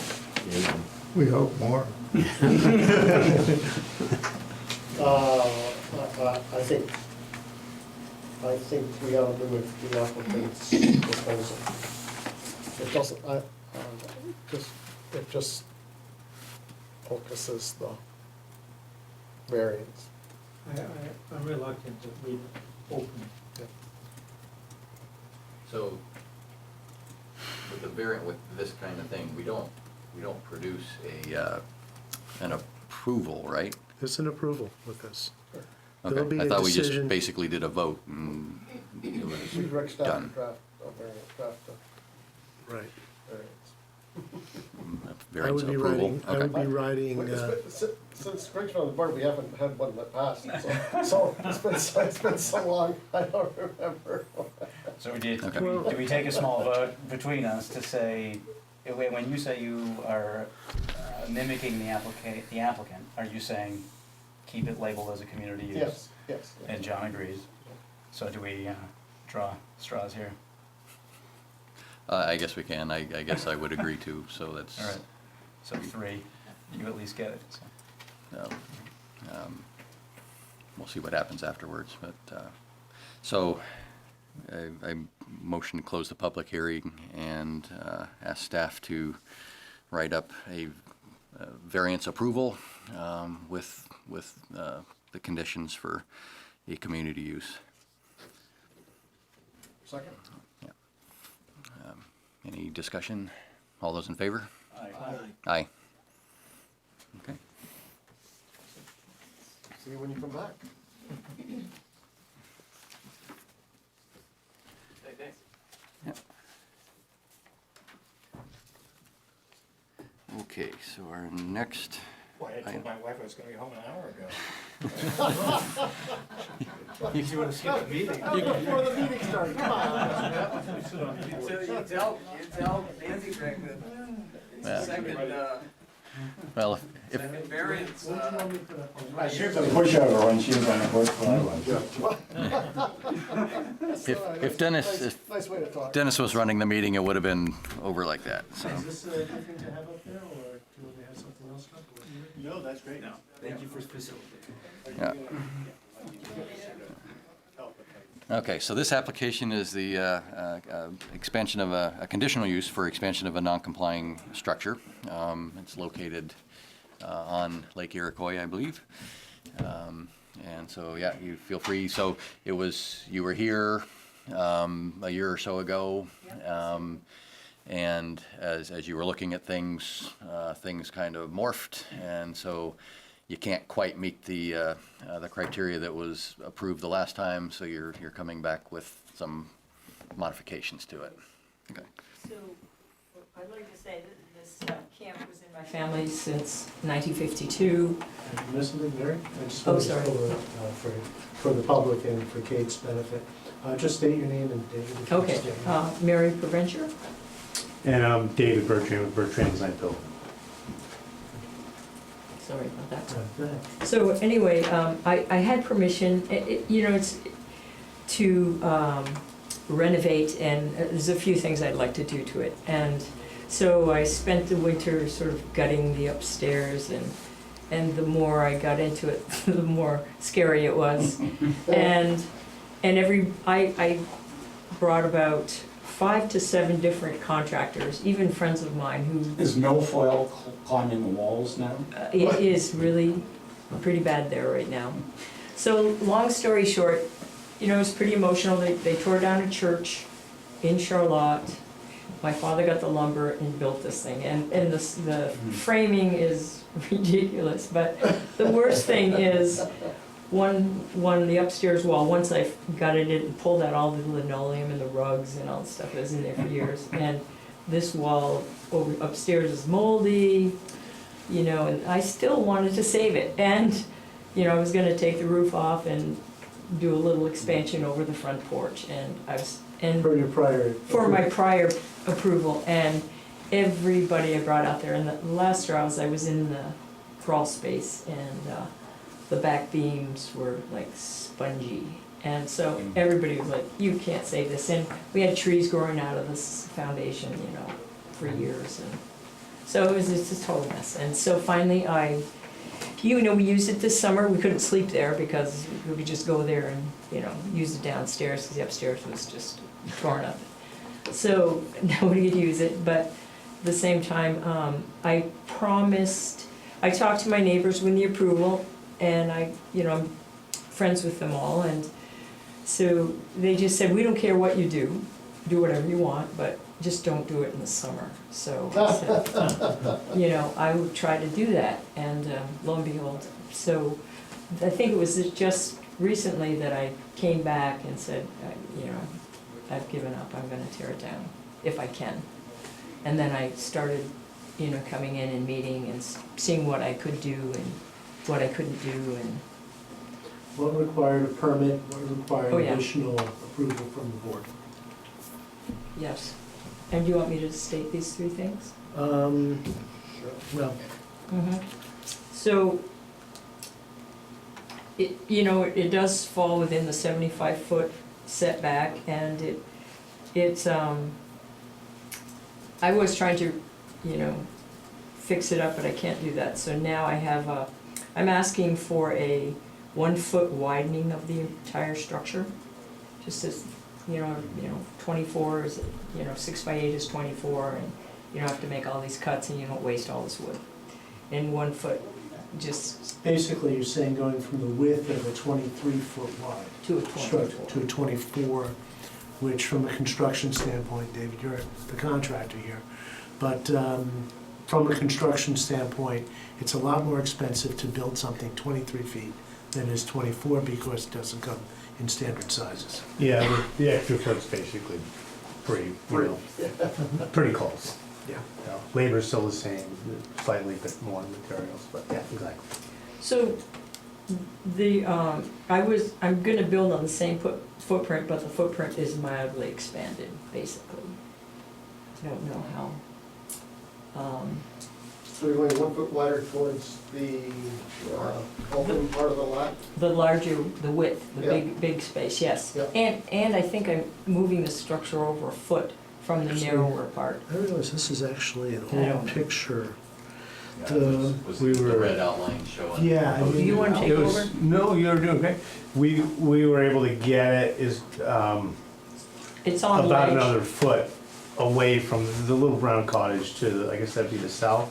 you know. We hope more. I think we ought to do with the applicant's proposal. It doesn't, it just focuses the variance. I'm reluctant to leave it open. So, with the variant, with this kind of thing, we don't produce an approval, right? There's an approval with this. There'll Okay, be I a thought we just decision. basically did a vote and it was We direct staff to done. draft a variance. Right. Variance approval. I would be Okay. writing, Since Greg's been on the board, we haven't had one that passed, so it's been so long, I don't remember. So do Okay. we take a small vote between us to say, when you say you are mimicking the applicant, are you saying keep it labeled as a community use? Yes, yes. And John agrees. So do we draw straws here? I guess we can. I guess I would agree too, so that's. All right. So 3, you at least get it. So. We'll see what happens afterwards, but, so, I motion to close the public hearing and, ask staff to write up a variance approval, with, the conditions for a community use. Second? Any discussion? All those in favor? Aye. Aye. Okay. See you when you come back. Okay, so our next. Boy, I told my wife I was gonna be home an hour ago. You want to skip the meeting? Before the meeting started, come on. You tell Nancy Craig that Yeah. second Well, if, variance, I should have pushed over when she was on the board if Dennis, if Nice way to talk. Dennis was running the meeting, it would have been over like that, so. Is this everything to have up there, or do we have something else up? No, that's great. no, thank you for facilitating. Yeah. Okay, so this application is the expansion of a conditional use for expansion of a non-complying structure. It's located on Lake Iroquois, I believe. And so, yeah, you feel free. So it was, you were here a year or so ago. And as you were looking at things, things kind of morphed. And so you can't quite meet the criteria that was approved the last time, so you're coming back with some modifications to it. Okay. So, I'd like to say that this camp was in my family since 1952. Have you missed anything, Mary? I just Oh, wanted to sorry. for the public and for Kate's benefit. Just state your name and date. if you Okay, state. Mary Provencher. And I'm David Bertrand with Bertrand Design Building. Sorry about that. Go ahead. So anyway, I had permission, it's to renovate, and there's a few things I'd like to do to it. And so I spent the winter sort of gutting the upstairs, and the more I got into it, the more scary it was. And I brought about 5 to 7 different contractors, even friends of mine who. Is milfoil climbing the walls now? It is really pretty bad there right now. So, long story short, you know, it was pretty emotional. They tore down a church in Charlotte. My father got the lumber and built this thing, and the framing is ridiculous, but the worst thing is, the upstairs wall, once I got it in and pulled out all the linoleum and the rugs and all the stuff that was in there for years, and this wall upstairs is moldy, you know, and I still wanted to save it, and, you know, I was gonna take the roof off and do a little expansion over the front porch, and For your prior. for my prior approval, and everybody I brought out there, and the last straw was I was in the crawl space, and the back beams were like spongy, and so everybody was like, you can't save this, and we had trees growing out of this foundation, you know, for years, and so it was just a total mess, and so finally you know, we used it this summer. We couldn't sleep there because we could just go there and, you know, use it downstairs because the upstairs was just torn up. So nobody could use it, but at the same time, I talked to my neighbors with the approval, and you know, I'm friends with them all, and so they just said, we don't care what you do whatever you want, but just don't do it in the summer. So I said, you know, I would try to do that, and lo and behold, so I think it was just recently that I came back and said, you know, I've given up, I'm gonna tear it down, if I can. And then I started, you know, coming in and meeting and seeing what I could do and what I couldn't do, and What required a permit, what required Oh, yeah. additional approval from the board? yes. And do you want me to state these three things? Well, So, you know, it does fall within the 75-foot setback, and it's, I was trying to, you know, fix it up, but I can't do that, so now I have I'm asking for a 1-foot widening of the entire structure, just as, you know, 24 is, you know, 6 by 8 is 24, and you don't have to make all these cuts and you don't waste all this wood. And 1 foot, just basically you're saying going from the width of a 23-foot wide to a structure 24. to a 24, which from a construction standpoint, David, you're the contractor here, but from a construction standpoint, it's a lot more expensive to build something 23 feet than it is 24 because it doesn't come in standard sizes. Yeah, the extra foot's basically pretty, you know, pretty close. Yeah. You know, Labor's still the same, slightly bit more materials, but yeah, exactly. So, I'm gonna build on the same footprint, but the footprint is mildly expanded, basically. I don't know how. So you're going 1 foot wider towards the open part of the lot? The larger, the width, the Yeah. big space, yes. Yeah. And I think I'm moving the structure over a foot from the Actually, narrower part. I realize this is actually an I old don't- picture. Was we the were- red outline showing? Yeah, I Do you wanna take It was, over? no, you're doing okay. We were able to get it is, It's on about ledge. another foot away from the little brown cottage to, I guess that'd be the south.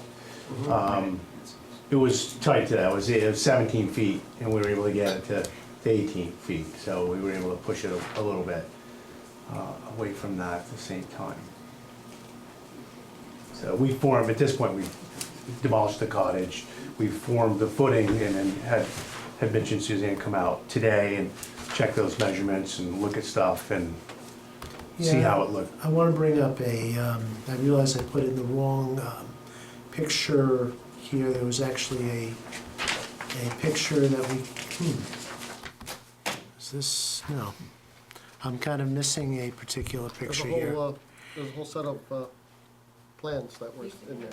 It was tight to that, it was 17 feet, and we were able to get it to 18 feet, so we were able to push it a little bit away from that at the same time. So we formed, at this point, we demolished the cottage, we formed the footing, and then had Mitch and Suzanne come out today and check those measurements and look at stuff and see Yeah. how it looked. I want to bring up I realize I put in the wrong picture here. There was actually a picture that we, is this, no. I'm kind of missing a particular There's a picture here. whole, there's a whole set of plans that were in there.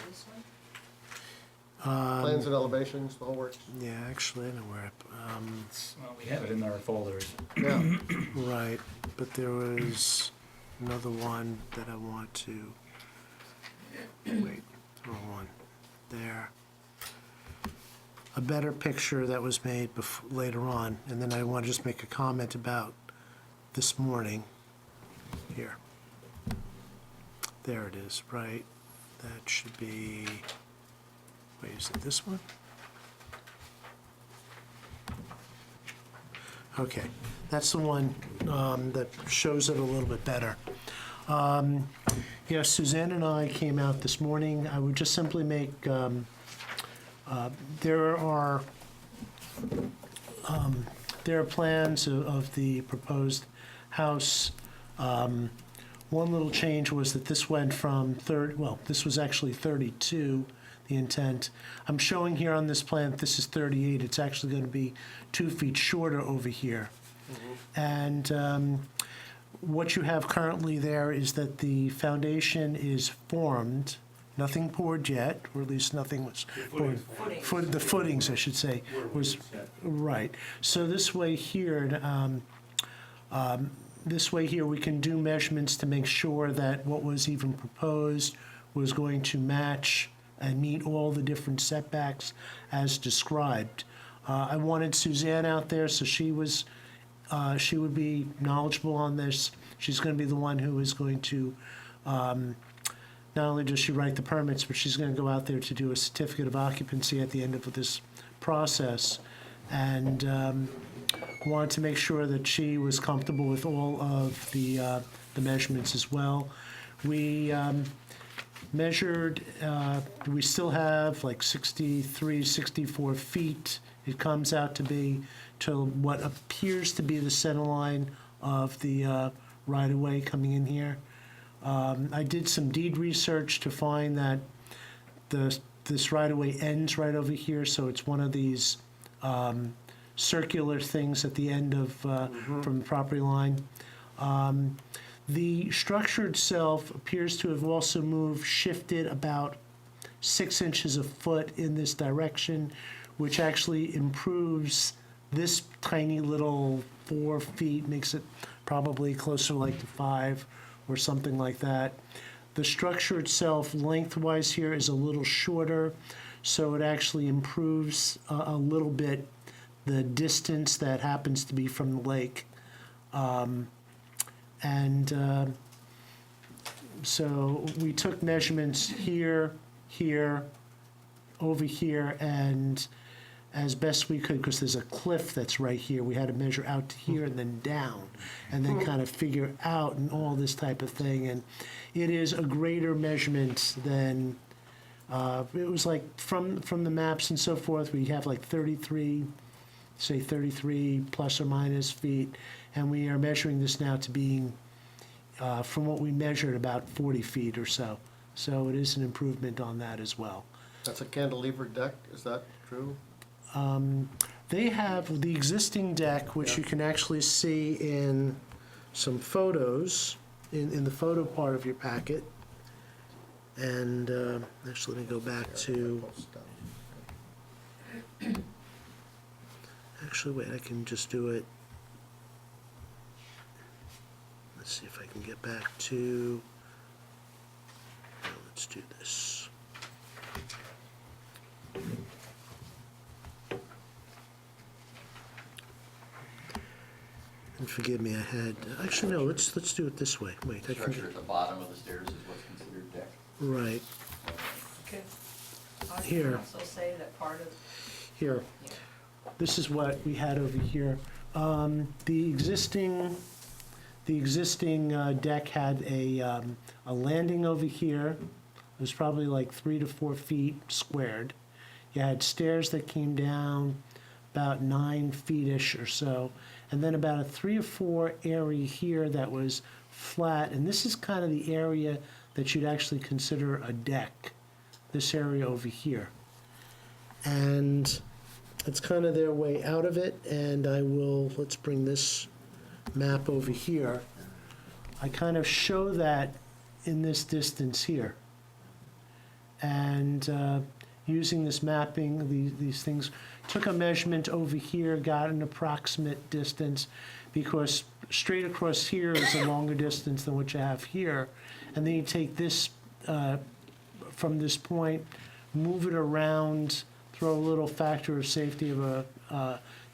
Plans and elevations, the whole works. Yeah, actually, I know where, Well, we have it in our folders. Yeah. right, but there was another one that I want to, wait, wrong one, there. A better picture that was made later on, and then I want to just make a comment about this morning, here. There it is, right, that should be, wait, is it this one? Okay, that's the one that shows it a little bit better. Yeah, Suzanne and I came out this morning. I would just simply make, there are plans of the proposed house. One little change was that this went from this was actually 32, the intent. I'm showing here on this plan that this is 38. It's actually going to be 2 feet shorter over here. And what you have currently there is that the foundation is formed, nothing poured yet, or at least nothing was poured. The footings, I should say, was, right. So this way here, we can do measurements to make sure that what was even proposed was going to match and meet all the different setbacks as described. I wanted Suzanne out there, so she would be knowledgeable on this. She's going to be the one who is going to, not only does she write the permits, but she's going to go out there to do a certificate of occupancy at the end of this process. And wanted to make sure that she was comfortable with all of the measurements as well. We measured, we still have like 63, 64 feet. It comes out to be to what appears to be the center line of the right-of-way coming in here. I did some deed research to find that this right-of-way ends right over here, so it's one of these circular things at the end of from the property line. The structure itself appears to have also shifted about 6 inches a foot in this direction, which actually improves this tiny little 4 feet, makes it probably closer like to 5 or something like that. The structure itself lengthwise here is a little shorter, so it actually improves a little bit the distance that happens to be from the lake. So we took measurements here, here, over here, and as best we could, because there's a cliff that's right here, we had to measure out to here and then down, and then kind of figure out and all this type of thing. And it is a greater measurement than, it was like from the maps and so forth, we have like 33 plus or minus feet, and we are measuring this now to being, from what we measured, about 40 feet or so. So it is an improvement on that as well. That's a cantilever deck, is that true? They have the existing deck, which you can actually see in some photos, in the photo part of your packet. And actually, let me go back to, actually, wait, I can just do it. Let's see if I can get back to, let's do this. And forgive me, I had, actually, no, let's do it this way. Wait, I can, Structure at the bottom of the stairs is what's considered deck. right, Okay. Here. Also say that part of. here. This is what we had over here. The existing deck had a landing over here. It was probably like 3 to 4 feet squared. You had stairs that came down about 9 feet-ish or so, and then about a 3 or 4 area here that was flat, and this is kind of the area that you'd actually consider a deck, this area over here. And it's kind of their way out of it, and let's bring this map over here. I kind of show that in this distance here. And using this mapping, these things, took a measurement over here, got an approximate distance, because straight across here is a longer distance than what you have here. And then you take this, from this point, move it around, throw a little factor of safety of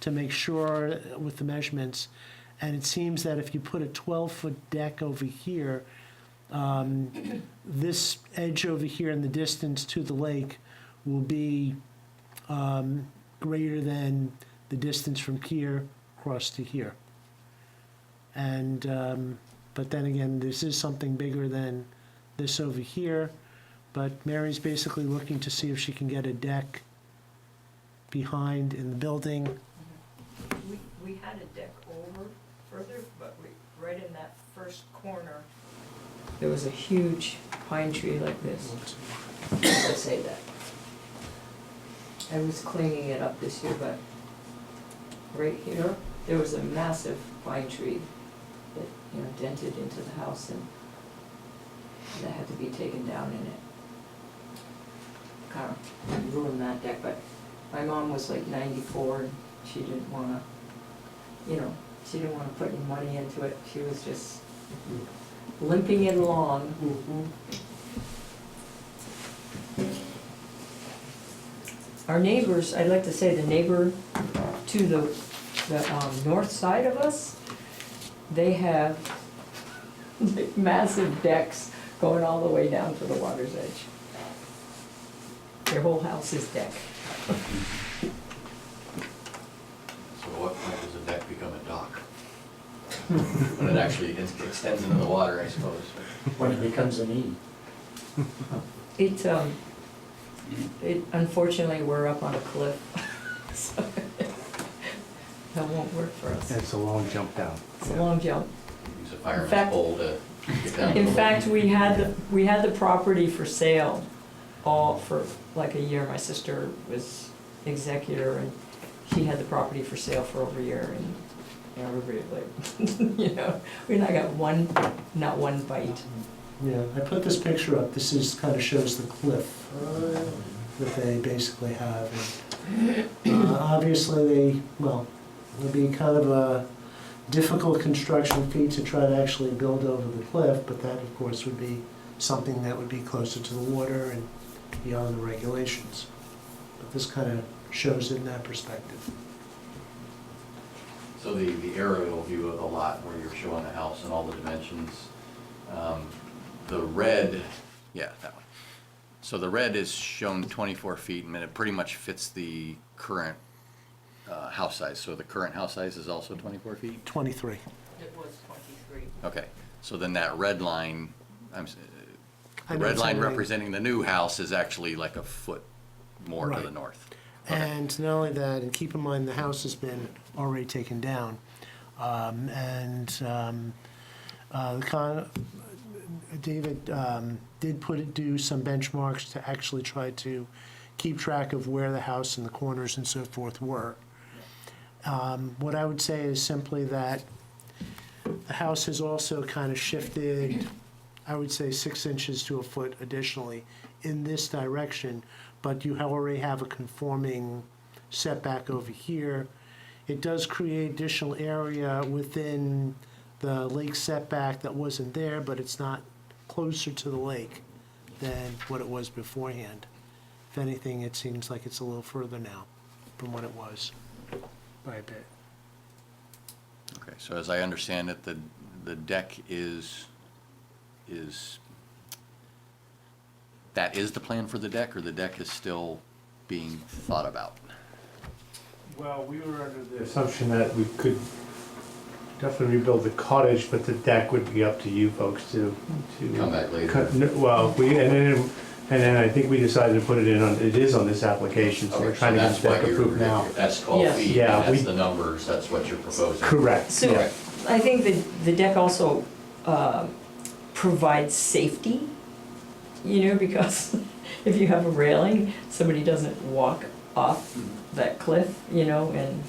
to make sure with the measurements. And it seems that if you put a 12-foot deck over here, this edge over here and the distance to the lake will be greater than the distance from here across to here. And, but then again, this is something bigger than this over here, but Mary's basically looking to see if she can get a deck behind in the building. We had a deck over further, but right in that first corner, there was a huge pine tree like this. Let's say that. I was cleaning it up this year, but right here, there was a massive pine tree that, you know, dented into the house, and that had to be taken down in it. Kind of ruined that deck, but my mom was like 94, and she didn't wanna, you know, she didn't wanna put any money into it. She was just limping it along. Our neighbors, I'd like to say the neighbor to the north side of us, they have like massive decks going all the way down to the water's edge. Their whole house is deck. So at what point does a deck become a dock? When it actually extends into the water, I suppose. When it becomes an E. It unfortunately, we're up on a cliff, so that won't work for us. And it's a long jump down. It's a long jump. Use a fireman's fact- pole to get down. In fact, we had the property for sale all for like a year. My sister was executor, and she had the property for sale for over a year, and you know, everybody like, you know, we not got not one bite. Yeah, I put this picture up. This is, kind of shows the cliff that they basically have. And, obviously, it'll be kind of a difficult construction feat to try to actually build over the cliff, but that, of course, would be something that would be closer to the water and beyond the regulations. But this kind of shows it in that perspective. So the aerial view of the lot where you're showing the house and all the dimensions, the red, yeah, that one. So the red is shown 24 feet, and it pretty much fits the current house size. So the current house size is also 24 feet? 23. It was 23. Okay, so then that red line, I the know red it's line already- representing the new house is actually like a foot more to Right. the north. Okay. And not only that, and keep in mind, the house has been already taken down. David did do some benchmarks to actually try to keep track of where the house and the corners and so forth were. What I would say is simply that the house has also kind of shifted, I would say 6 inches to a foot additionally in this direction, but you already have a conforming setback over here. It does create additional area within the lake setback that wasn't there, but it's not closer to the lake than what it was beforehand. If anything, it seems like it's a little further now from what it was by a bit. Okay, so as I understand it, the deck is, that is the plan for the deck, or the deck is still being thought about? Well, we were under the assumption that we could definitely rebuild the cottage, but the deck would be up to you folks to. Come back later. Well, and then I think we decided to put it in on, it is on this application, so we're Okay, trying to get that's the deck what you're- approved now. That's 12 Yeah. feet, Yeah, and that's we- the numbers, that's what you're proposing. Correct, So yeah. I think the deck also provides safety, you know, because if you have a railing, somebody doesn't walk off that cliff, you know, and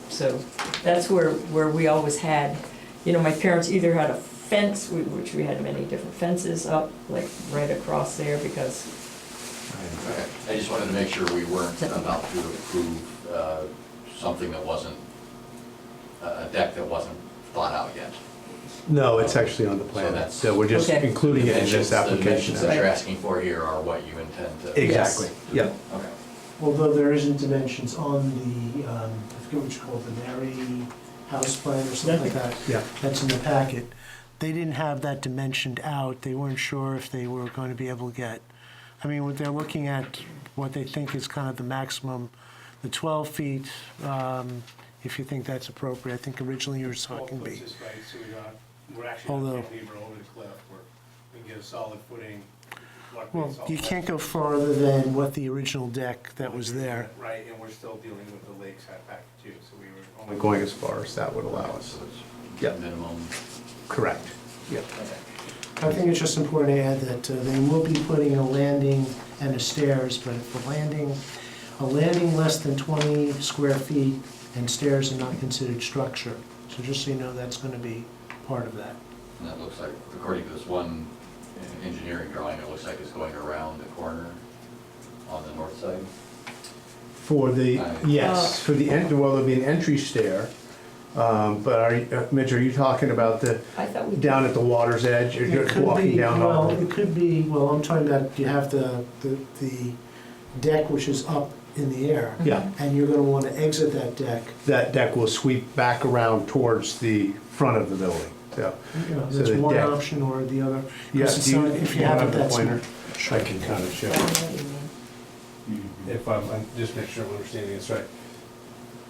so that's where we always had, you know, my parents either had a fence, which we had many different fences up, like right across there, because Okay, I just wanted to make sure we weren't about to approve something that wasn't, a deck that wasn't thought out yet. No, it's actually on the So plan, that's- so we're just Okay. including it in this The application. dimensions that you're asking for here are what you intend to. Exactly, yeah. Okay. Although there isn't dimensions on the, I forget what you call it, the Mary house plan or something like that. Yeah. That's in the packet. They didn't have that dimensioned out. They weren't sure if they were going to be able to get, I mean, what they're looking at, what they think is kind of the maximum, the 12 feet if you think that's appropriate. I think originally you were talking B. This way, so we're actually Although- not cantilever over the cliff, we can get a solid footing. luckily Well, it's all you flat. can't go farther than what the original deck that was there. Right, and we're still dealing with the lake setback too, so we were only going as far as that would allow us. Yep. Minimum. Correct. Yep. I think it's just important to add that they will be putting a landing and a stairs, but if a landing less than 20 square feet and stairs are not considered structure. So just so you know, that's going to be part of that. And that looks like, according to this one engineering drawing, it looks like it's going around the corner on the north side. For the, yes, for the, well, there'll be an entry stair, but Mitch, are you talking about I thought we. down at the water's edge, or It you're could walking be, down? well, it could be, well, I'm talking about, you have the deck which is up in the air. Yeah, And you're gonna wanna exit that deck. that deck will sweep back around towards the front of the building, so. You know, So that's the one deck- option or the other. Yeah, Because it's do you, not- if you you have have it, the that's. pointer? I can kind of show. I know what you mean. If I'm, just make sure I'm understanding this right.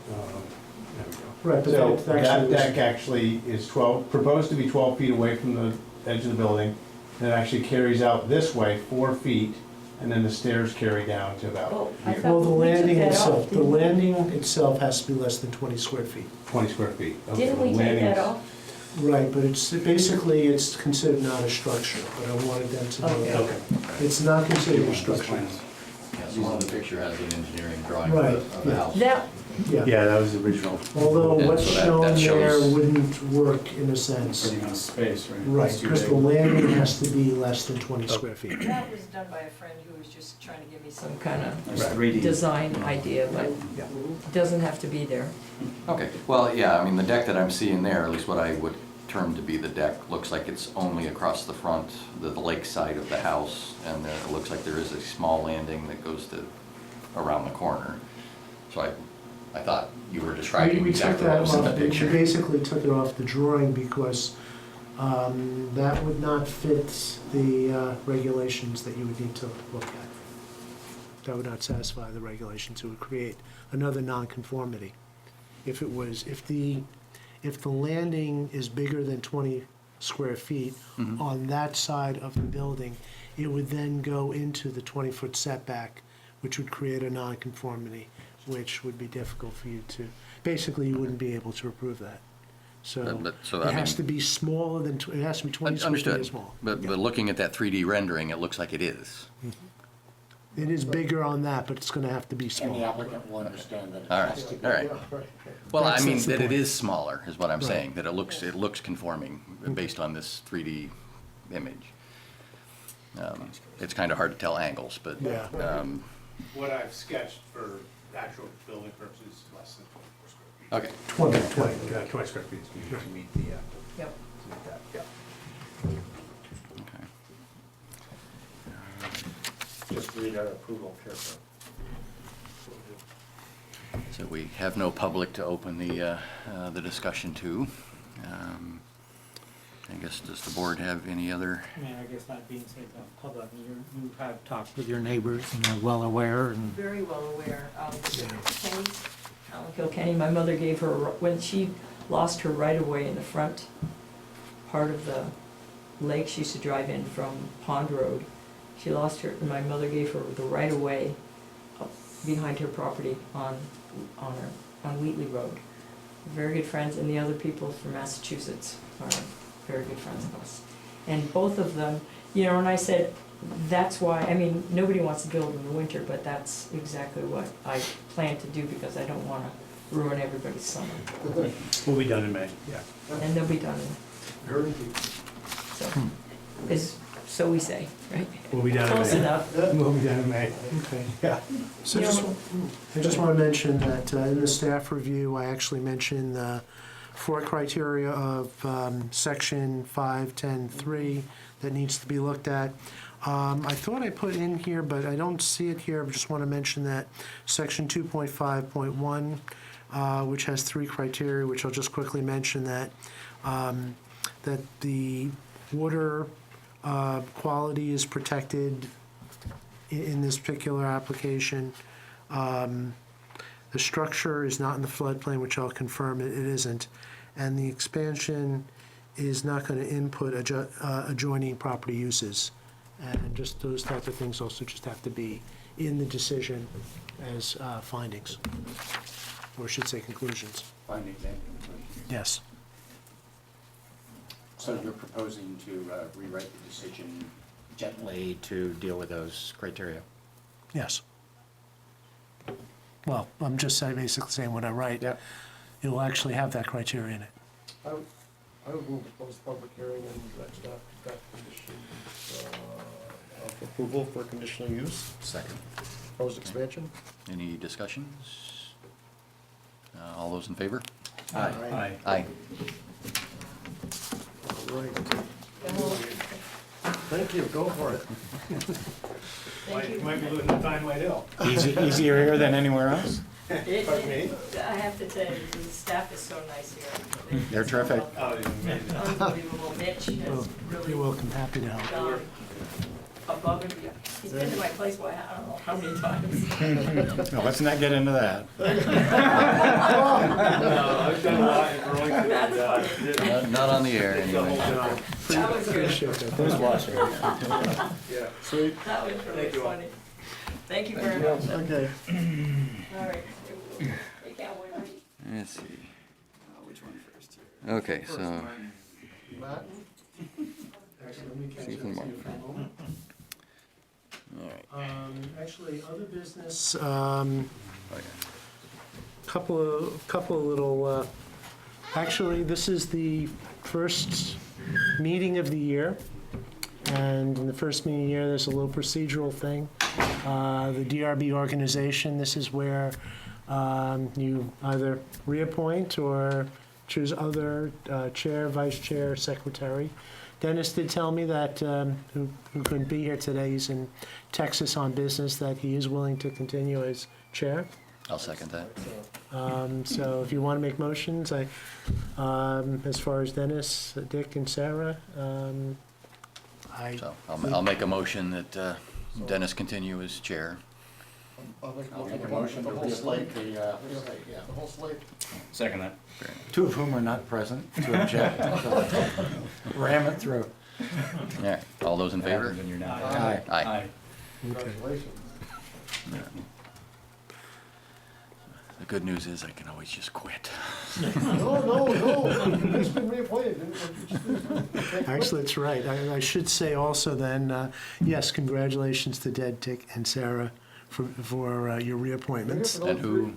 There we go. Right, but So that that actually deck actually is 12, proposed to be 12 feet away from the edge of the building. And it actually carries out this way 4 feet, and then the stairs carry down to about Oh, I here, thought- Well, the we took landing that off, itself, the didn't we? landing itself has to be less than 20 square feet. 20 square feet. Okay, Didn't we the take landing's- that off? Right, but it's, basically, it's considered not a structure, but I wanted them to know Okay. that. Okay. It's not considered a structure. Yeah, so one of the picture has an engineering drawing of Right, of the yeah. house. That, Yeah, Yeah, that was the original. although And what's so that shown there shows- wouldn't work in a sense. Pretty much space, right? Right, It's too because big. the landing has to be less than 20 square feet. that was done by a friend who was just trying to give me some kind There's of 3D. design idea, but Yeah. it doesn't have to be there. Okay, well, yeah, I mean, the deck that I'm seeing there, at least what I would term to be the deck, looks like it's only across the front, the lake side of the house, and then it looks like there is a small landing that goes to around the corner. So I thought you were describing We took exactly what that was in the off, we picture. basically took it off the drawing because that would not fit the regulations that you would need to look at. That would not satisfy the regulations, it would create another nonconformity. If the landing is bigger than 20 square feet Mhm. on that side of the building, it would then go into the 20-foot setback, which would create a nonconformity, which would be difficult for you to, basically, you wouldn't be able to approve that. So So, it I has to mean, be smaller than, it has to be 20 square feet or understood, small. but looking at that 3D rendering, it looks like it is. It is bigger on that, but it's gonna have to be And the small. applicant will understand that it All has to right, be. all right. Well, I That's- mean, that's the that it point. is smaller, is what I'm Right. saying, that it looks conforming based on this 3D image. It's kind of hard to tell angles, but, Yeah. What I've sketched for actual building purposes is less than 24 square feet. okay. 20 square feet to meet the, Yep. to meet that, yeah. Okay. Just read our approval carefully. So we have no public to open the discussion to. I guess, does the board have any other? I mean, I guess that being said, the public, you have talked with your neighbors and they're well aware and. Very well aware. Alan Kilkenny, my mother gave her, when she lost her right-of-way in the front part of the lake, she used to drive in from Pond Road. She lost her, and my mother gave her the right-of-way up behind her property on Wheatley Road. Very good friends, and the other people from Massachusetts are very good friends of us. And both of them, and I said, that's why, I mean, nobody wants to build in the winter, but that's exactly what I plan to do because I don't want to ruin everybody's summer. We'll be done in May, yeah. And they'll be done so we say, right? We'll be done in May. Close enough. We'll be done in May. Okay. Yeah. So I just want to mention that in the staff review, I actually mentioned the 4 criteria of section 510.3 that needs to be looked at. I thought I put in here, but I don't see it here. I just want to mention that section 2.5.1, which has 3 criteria, which I'll just quickly mention that the water quality is protected in this particular application. The structure is not in the floodplain, which I'll confirm it isn't, and the expansion is not going to input adjoining property uses. And just those types of things also just have to be in the decision as findings, or I should say conclusions. Findings and conclusions. Yes. So you're proposing to rewrite the decision gently to deal with those criteria? Yes. Well, I'm just basically saying when I write, Yeah. it will actually have that criteria in it. I would move to close the public hearing and direct staff to draft conditions of approval for conditional use, Second. proposed expansion. Any discussions? All those in favor? Aye. Aye. All right. Thank you, go for it. Thank you. Might be looking to find White Hill. Easier here than anywhere else? Pardon me? I have to tell you, the staff is so nice here. They're terrific. Unbelievable. Mitch has Well, really you're welcome, happy to help. gone above and beyond. He's been to my place, I don't know how many times. No, let's not get into that. I've done a lot in Burlington. That's funny. Not on the air anyway. That was good. Who's watching? Yeah. Sweet. That was really Thank you all. funny. Thank you very much. Okay. All right. You can't wait. Let's see. Which one first here? Okay, so, Matt? Actually, let me catch Stephen up to Martin. you for a moment. all right. Actually, other business, Oh, yeah. couple of little, actually, this is the first meeting of the year. And in the first meeting of the year, there's a little procedural thing. The DRB organization, this is where you either reappoint or choose other chair, vice chair, secretary. Dennis did tell me that, who couldn't be here today, he's in Texas on business, that he is willing to continue as chair. I'll second that. So if you want to make motions, as far as Dennis, Dick, and Sarah, So I'll make a motion that Dennis continue as chair. I'll make a motion to reelect the whole slate. Second that. Two of whom are not present to object. So ram it through. All right, all those in favor? Aye. Aye. Congratulations. The good news is I can always just quit. No, he's been reappointed. Actually, that's right. I should say also then, yes, congratulations to Ded, Dick, and Sarah for your reappointments. And who?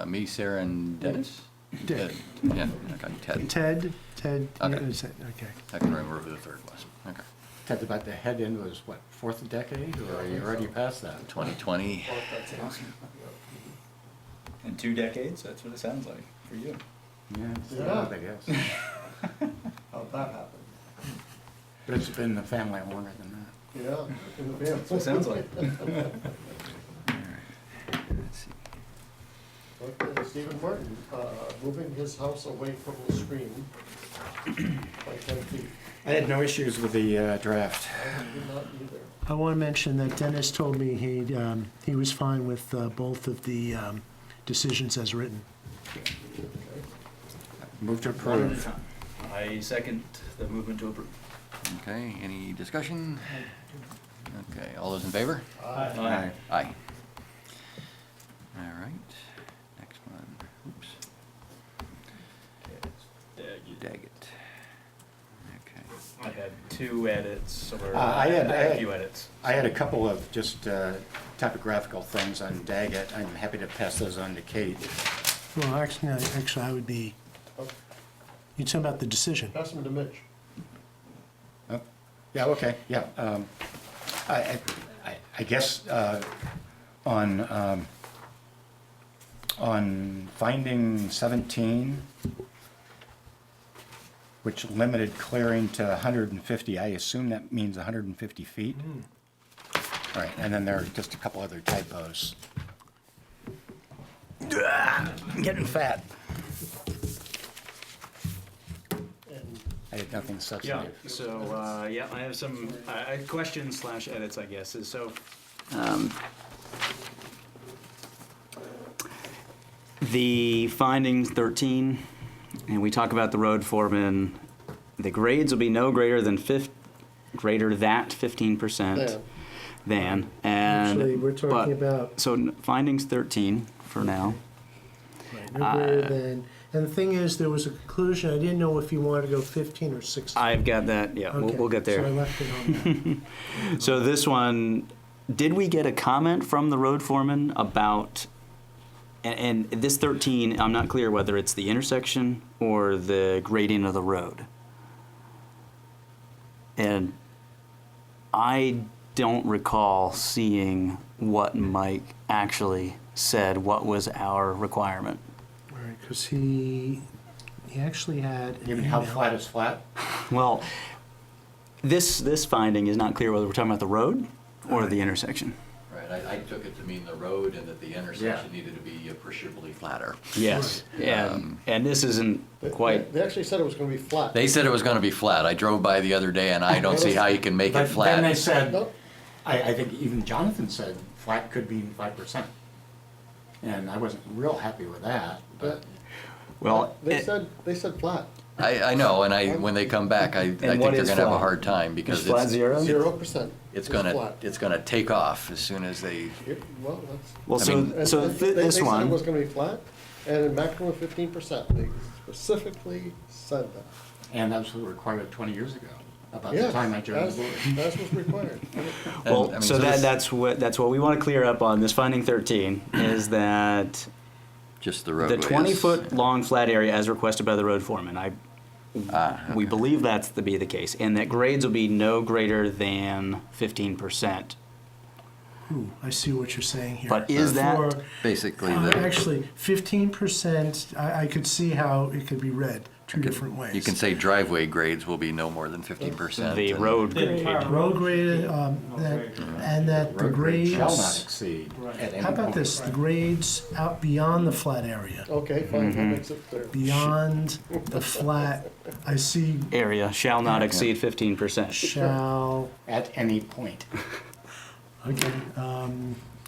Me, Sarah, and Dennis? Dick. Yeah, okay, Ted. Ted, Okay. okay. I can remember who the third was. Okay. Ted, about the head end was what, fourth decade, or are you already past that? 2020. In 2 decades, that's what it sounds like for you. Yeah, it's Yeah. odd, I guess. How'd that happen? But it's been in the family longer than that. Yeah, in the That's what it sounds like. Let's see. Okay, Stephen Martin, moving his house away from the stream by 10 feet. I had no issues with the draft. I did not either. I want to mention that Dennis told me he was fine with both of the decisions as written. Move to approve. I second the movement to approve. Okay, any discussion? Okay, all those in favor? Aye. Aye. All right, next one. Oops. Daggett. Okay. I had 2 edits, or I had- a few edits. I had a couple of just typographical things on Daggett. I'm happy to pass those on to Kate. Well, actually, no, I would be, you'd talk about the decision. Pass him to Mitch. Yeah, okay, yeah. I guess on finding 17, which limited clearing to 150, I assume that means 150 feet. All right, and then there are just a couple other typos. I'm getting fat. I had nothing Yeah, substantive. so, yeah, I have some questions / edits, I guess, is so, The findings 13, and we talk about the road foreman. The grades will be no greater than greater that 15% than, and Actually, we're talking but- about, So findings 13 for now. right, no greater than, and the thing is, there was a conclusion, I didn't know if you wanted to go 15 or 16. I've got that. Yeah, Okay, we'll get So I there. left it on that. So this one, did we get a comment from the road foreman about? And this 13, I'm not clear whether it's the intersection or the grading of the road. And I don't recall seeing what Mike actually said, what was our requirement. All right, because he actually had. an You mean how email. flat is flat? Well, this finding is not clear whether we're talking about the road or the intersection. Right, I took it to mean the road and that the intersection needed to be appreciably flatter. Yes, and this isn't quite. They actually said it was gonna be flat. They said it was gonna be flat. I drove by the other day and I don't see how you can make it But then they flat. said, Nope. I think even Jonathan said flat could mean 5%. And I wasn't real happy with that, but. Well, They said flat, I know, and when they come back, I think what they're is gonna have a flat? hard time because Is flat it's, 0%. it's is flat. gonna take off as soon as they, Well, that's. well, I so mean- And- so and this They said it one. was gonna be flat, and a maximum of 15%. They specifically said that. And that was required 20 years ago, about the Yes, time I joined that's- the board. That's what's required. Well, I mean, so this- that's what we want to clear up on this finding 13 is that just the the roadway. 20-foot long flat area as requested by the road foreman. We Okay. believe that's to be the case, and that grades will be no greater than 15%. Ooh, I see what you're saying here. But is that For- Basically, the, Actually, 15%, I could see how it could be read two different ways. you can say driveway grades will be no more than 15%. the and- road The grade? entire Road grade, and that the Road grade shall not grades, exceed at any how about point. this, the grades out beyond the flat area, Okay, fine, that makes it clear. beyond the flat, I see Area shall not exceed 15%. shall, At any point, okay,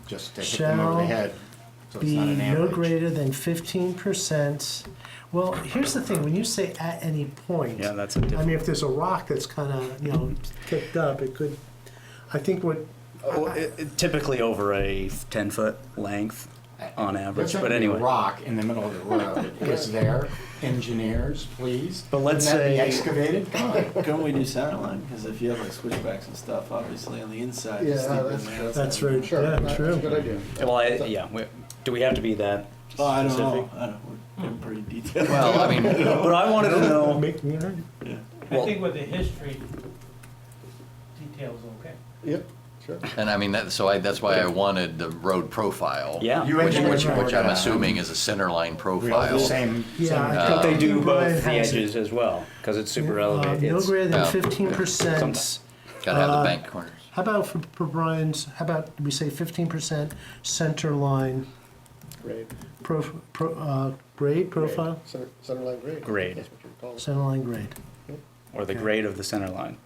just to hit them over the Shall head, so it's be not an no average. greater than 15%. Well, here's the thing, when you say at any point, Yeah, that's a I different. mean, if there's a rock that's kind of, kicked up, it could, I think what, Typically over a 10-foot length on average, There's but not anyway. a rock in the middle of the road, is there? Engineers, please? But let's Wouldn't that be say- excavated? Come on. Couldn't we do center line? Because if you have like switchbacks and stuff, obviously on the inside. Yeah, it's steeper that's than the true. outside. that's very, Sure, yeah, that's a true. good idea. Well, do we have to be that Oh, I don't specific? know. I don't, we're getting pretty detailed. Well, I mean, But I wanted to know. Make me heard. I think with the history details, okay. Yep, sure. and I mean, that's why I wanted the road profile. Yeah. You Which, engineers which, are which I'm working on assuming is a center line We all profile. the same. Yeah, I But they do Brian both the has it. edges as well, because it's super elevated. No It's- greater than Yeah. 15%. Sometimes. Gotta have the bank corners. How about for Brian's, how about we say 15% center line Grade. grade profile? Center line grade. Grade. That's what you call it. Center line grade. Or the grade of the center line.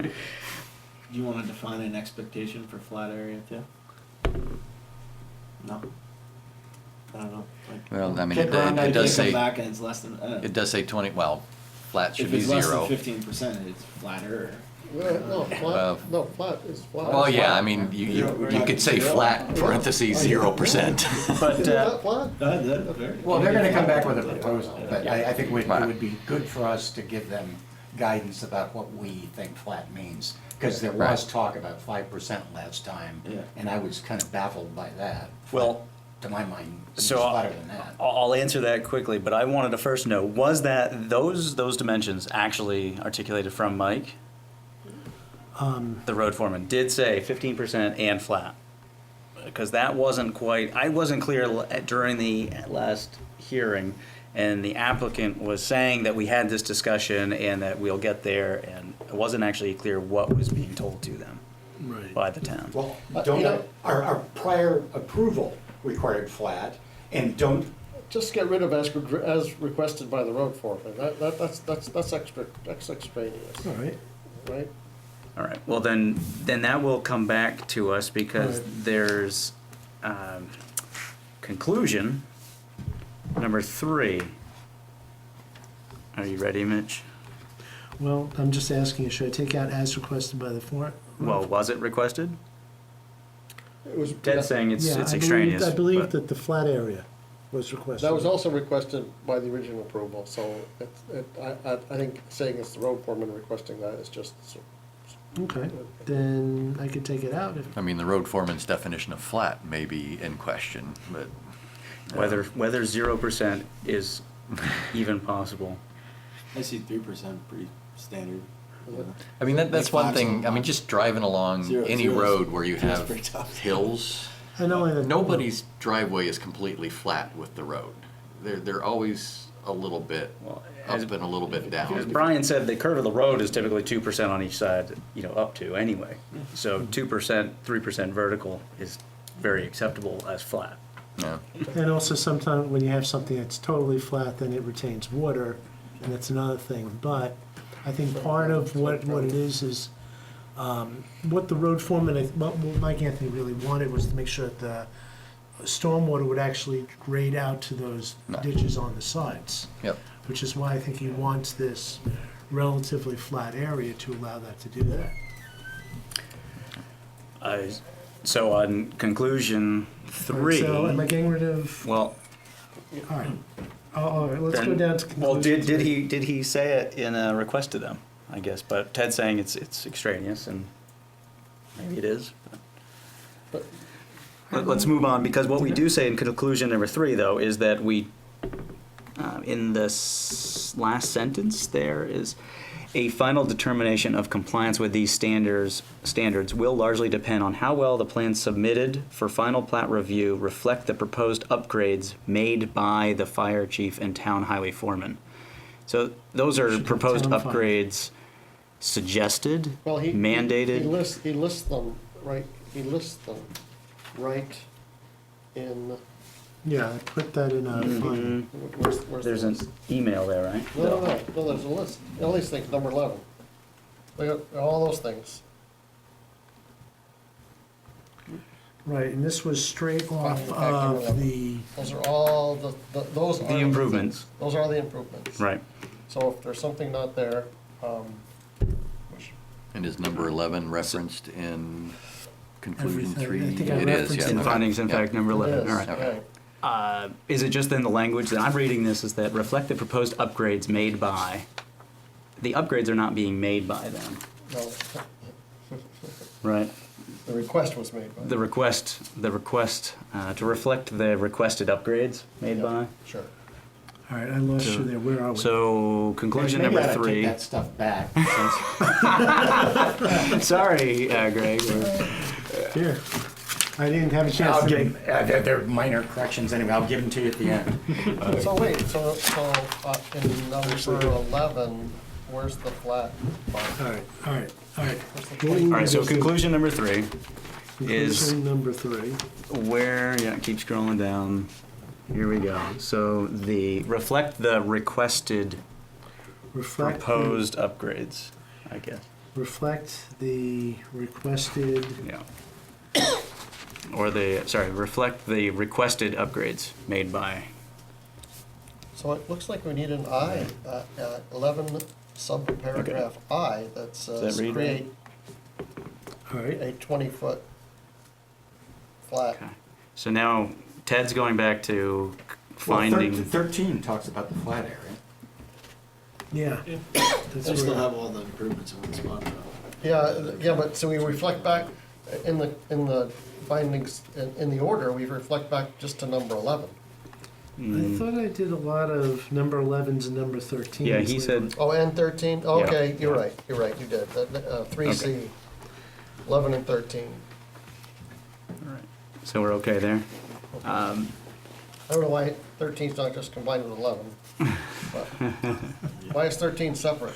Do you want to define an expectation for flat area too? No. I don't know. Like, Well, I mean, Kid Ron, it you does come say, back and it's less than. it does say 20, well, flat should If be it's less zero. than 15%, it's flatter. No, Well- flat is flat. Well, yeah, I mean, you could say flat, parentheses, 0%. But, Is that flat? Well, they're gonna come back with a proposal, but I think it Right. would be good for us to give them guidance about what we think flat means. Because there Right. was talk about 5% last time, Yeah. and I was kind of baffled by that. well, To my mind, it's so better than that. I'll answer that quickly, but I wanted to first know, was that those dimensions actually articulated from Mike? The road foreman did say 15% and flat. Because that wasn't quite, I wasn't clear during the last hearing, and the applicant was saying that we had this discussion and that we'll get there, and it wasn't actually clear what was being told to them Right. by the town. Well, you know- our prior approval required flat, and don't, Just get rid of as requested by the road foreman. That's extraneous, All right. right? All right, well then that will come back to us because Right. there's, conclusion, number 3. Are you ready, Mitch? Well, I'm just asking, should I take out as requested by the floor? Well, was it requested? It was, Ted's saying it's Yeah, extraneous. I believe but- that the flat area was requested. that was also requested by the original approval, so I think saying it's the road foreman requesting that is just, Okay, then I could take it out if, I mean, the road foreman's definition of flat may be in question, but. Whether 0% is even possible. I see 3% pretty standard. I mean, that's one thing, I mean, just driving along Zero- any zero's- road where you zero's have pretty tough. hills, I know that. nobody's driveway is completely flat with the road. They're always a little bit Well, up as, and a little bit as down. Brian said, the curve of the road is typically 2% on each side, up to anyway. So 2%, 3% vertical is very acceptable as flat. Yeah. And also sometimes when you have something that's totally flat, then it retains water, and that's another thing. But I think part of what it is what the road foreman, what Mike Anthony really wanted was to make sure that the stormwater would actually grade out to those ditches on the sides. Yep. Which is why I think he wants this relatively flat area to allow that to do that. So on conclusion 3. So am I getting rid of, Well, all right. All right, let's go then- down to conclusion. well, did 3. he say it in a request to them? I guess, but Ted's saying it's extraneous, and maybe it is. But let's move on, because what we do say in conclusion number 3, though, is that we, in the last sentence there is, a final determination of compliance with these standards will largely depend on how well the plans submitted for final plat review reflect the proposed upgrades made by the fire chief and town highway foreman. So those are Should be proposed town fire. upgrades suggested, well, he mandated. he lists them right in, Yeah, I put that in a fine. where's There's the an list? email there, right? No, there's a list. All these things, number 11. Look at all those things. Right, and this was straight off Back number of the, Those are all those are The improvements. things. Those are the improvements. Right. So if there's something not there, which, And is number 11 referenced in conclusion Everything. 3? I think I It is, referenced yeah. it. In okay. findings, in Yeah. fact, number it 11, is, all right. right. Is it just in the language that I'm reading this is that reflect the proposed upgrades made by, the upgrades are not being made by them, No, right? the request was made by. The request, to reflect the requested upgrades made Yeah, by. Sure. all right, I lost you there, where are we? So conclusion Maybe I number ought to take 3. that stuff back. since- Sorry, Greg. Here, I didn't have a chance I'll to give, make, they're minor corrections anyway, I'll give them to you at the end. So wait, so in number 11, where's the flat part? all right, all right, all right. All right, so conclusion number 3 is Conclusion number 3. where, keep scrolling down. Here we go. So reflect the requested Reflect the- proposed upgrades, I guess. Reflect the requested, Yeah. Or reflect the requested upgrades made by. So it looks like we need an I, 11 subparagraph I that says read right? create all right, a 20-foot flat. Okay. So now Ted's going back to Well, finding. 13 talks about the flat area. yeah. They That's still where, have all the improvements in one spot though. Yeah, but so we reflect back in the findings, in the order, we reflect back just to number 11. I thought I did a lot of number 11s and number 13s. Yeah, he said, Oh, and 13? Okay, you're Yeah. right, you did. 3C, 11 and 13. so we're okay there. I don't know why 13's not just combined with 11. But why is 13 separate?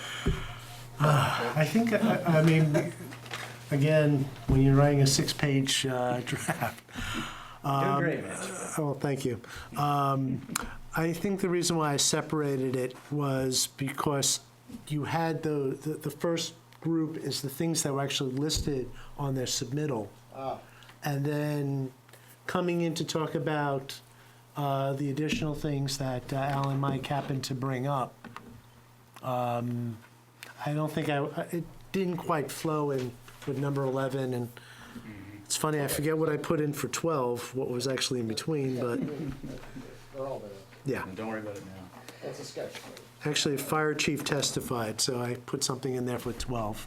I think, I mean, again, when you're writing a 6-page draft. Doing great, Mitch. Oh, thank you. I think the reason why I separated it was because you had the first group is the things that were actually listed on their submittal. Ah, And then coming in to talk about the additional things that Al and Mike happened to bring up. I don't think it didn't quite flow in with number 11, and it's funny, I forget what I put in for 12, what was actually in between, but They're all there. yeah. Don't worry about it now. That's a sketch. Actually, fire chief testified, so I put something in there for 12,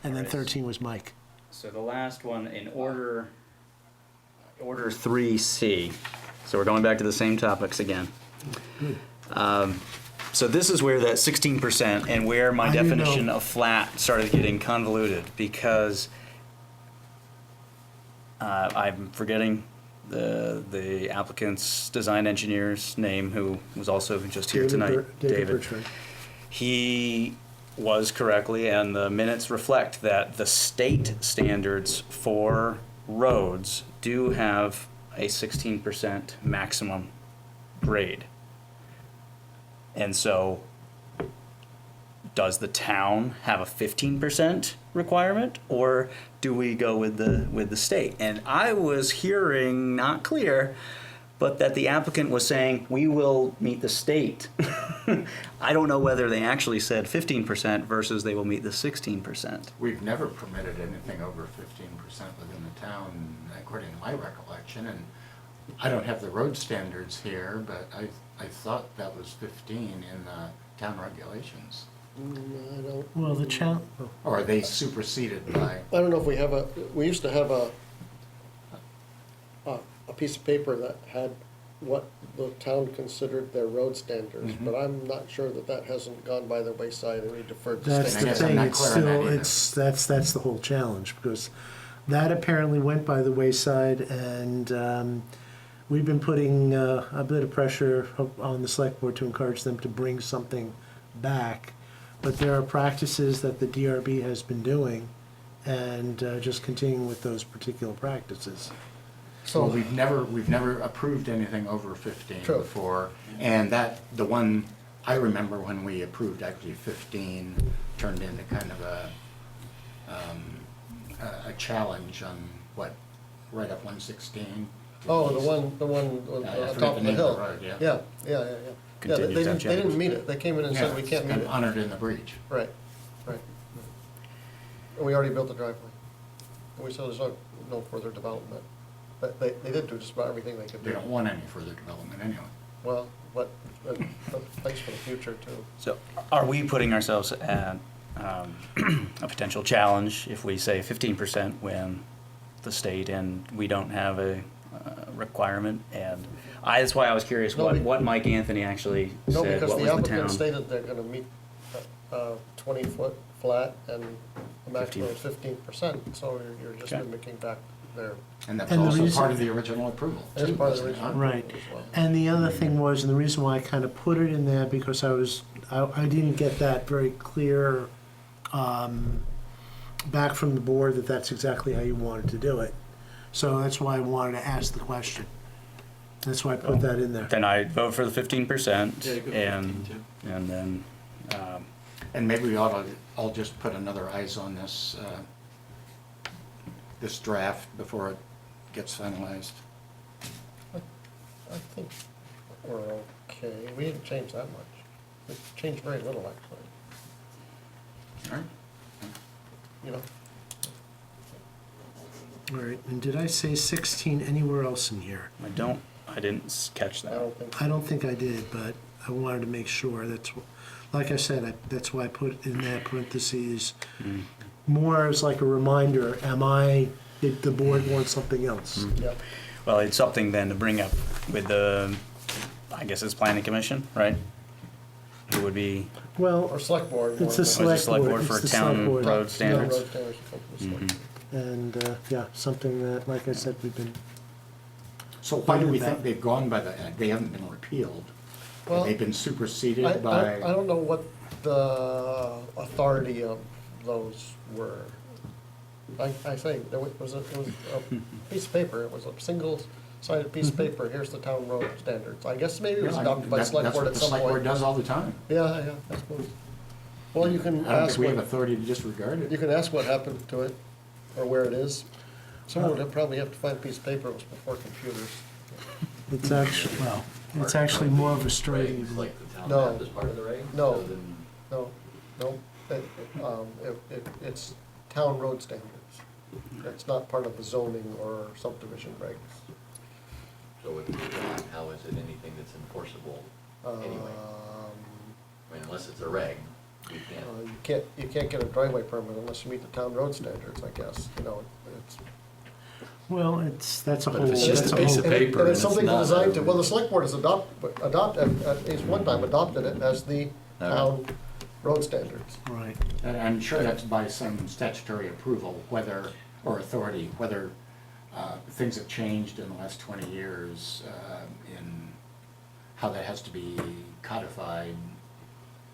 and then Alright. 13 was Mike. So the last one in order 3C. So we're going back to the same topics again. So this is where that 16% and where my I do know. definition of flat started getting convoluted, because I'm forgetting the applicant's design engineer's name, who was also just here tonight, David. Bertrand. He was correctly, and the minutes reflect that the state standards for roads do have a 16% maximum grade. And so, does the town have a 15% requirement, or do we go with the state? And I was hearing, not clear, but that the applicant was saying, we will meet the state. I don't know whether they actually said 15% versus they will meet the 16%. We've never permitted anything over 15% within the town, according to my recollection, and I don't have the road standards here, but I thought that was 15 in the town regulations. I don't, Well, the challenge, Or are they superseded by, I don't know if we have we used to have a piece of paper that had what the town considered their road standards, but I'm not sure that hasn't gone by the wayside and we deferred to that's state. the guess I'm thing, not it's clear on that still, either. that's the whole challenge, because that apparently went by the wayside, and we've been putting a bit of pressure on the select board to encourage them to bring something back. But there are practices that the DRB has been doing, and just continuing with those particular practices. so we've never approved anything over 15 True. before, and the one I remember when we approved actually 15 turned into kind of a challenge on right up 116. Oh, the one on I top forget of the the name hill. of the road, yeah. Yeah, yeah. Yeah, Continued they to didn't challenge. meet it. They came in and said we can't meet I'm it. honored in the breach. Right. And we already built the driveway. And we said there's no further development. But they did do just about everything they could They do. don't want any further development anyway. Well, but thanks for the future too. So are we putting ourselves at a potential challenge if we say 15% when the state and we don't have a requirement? And that's why I was curious No, what Mike Anthony actually No, said, because what the was the applicant town? stated they're gonna meet 20-foot flat and a maximum of 15%, so you're just Okay. mimicking back their, And that's And the also reason- part of the original approval. that's too, part of the wasn't it? original. Right. as well. And the other thing was, and the reason why I kind of put it in there, because I didn't get that very clear back from the board that that's exactly how you wanted to do it. So that's why I wanted to ask the question. That's why I put that in there. Then I vote for the 15% Yeah, you could put and 15 too. and then And maybe we ought to all just put another eyes on this, this draft before it gets finalized. I think we're okay. We didn't change that much. We changed very little, actually, All right? you know? All right, and did I say 16 anywhere else in here? I didn't catch I that. don't think, I don't think I did, but I wanted to make sure. Like I said, that's why I put in that parentheses, more as like a reminder, did the board want something else? yeah. Well, it's something then to bring up with the, I guess it's planning commission, right? Who would be, Well, Or select board. it's more a than- select board It's for the town select board. road No, standards? road standards come from the select board. and, yeah, something that, like I said, we've been, So why do we About- think they've gone by they haven't been repealed? Well, They've been I superseded by, I don't know what the authority of those were. I say, it was a piece of paper, it was a single-sided piece of paper, here's the town road standards. I guess maybe it was adopted by the select board at That's some what the select board point. does all the time. Yeah, I suppose. Well, you can I don't ask think we have what, authority to disregard you it. can ask what happened to it, or where it is. Someone would probably have to find a piece of paper that was before computers. It's actually, well, it's actually more of a straight. Like the town No. map is part of the regs? No. So then- No, no, it's town road standards. It's not part of the zoning or subdivision regs. So if it's not, how is it anything that's enforceable anyway? I mean, unless it's a reg, you can't. You can't get a driveway permit unless you meet the town road standards, I guess, it's. Well, that's a But whole, if it's just that's a a piece whole. of paper And it's and it's something not designed a- to, well, the select board has at least one time adopted it as the town road standards. Right. And I'm sure that's by some statutory approval, whether, or authority, whether things have changed in the last 20 years in how that has to be codified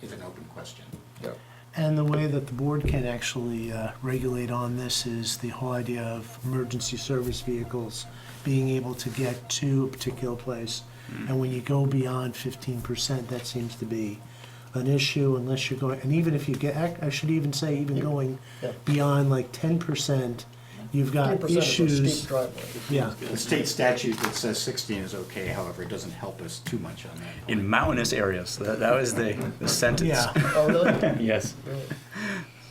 is an open question. Yep. And the way that the board can actually regulate on this is the whole idea of emergency service vehicles being able to get to a particular place. And when you go beyond 15%, that seems to be an issue unless you're going, and even if you get, I should even say, even going Yeah. beyond like 10%, you've got 10% is a issues. steep driveway. Yeah, The state statute that says 16 is okay, however, it doesn't help us too much on that. In mountainous areas, that was the sentence. yeah. Oh, really? Yes. Really?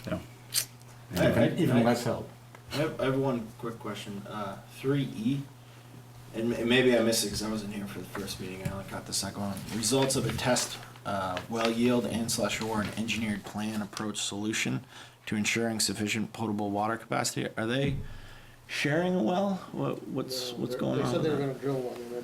So, Even less help. I have one quick question. 3E, and maybe I missed it because I wasn't here for the first meeting. I only got the second one. Results of a test well yield and/or an engineered plan approach solution to ensuring sufficient potable water capacity. Are they sharing a well? What's going on? They said they were with gonna drill one in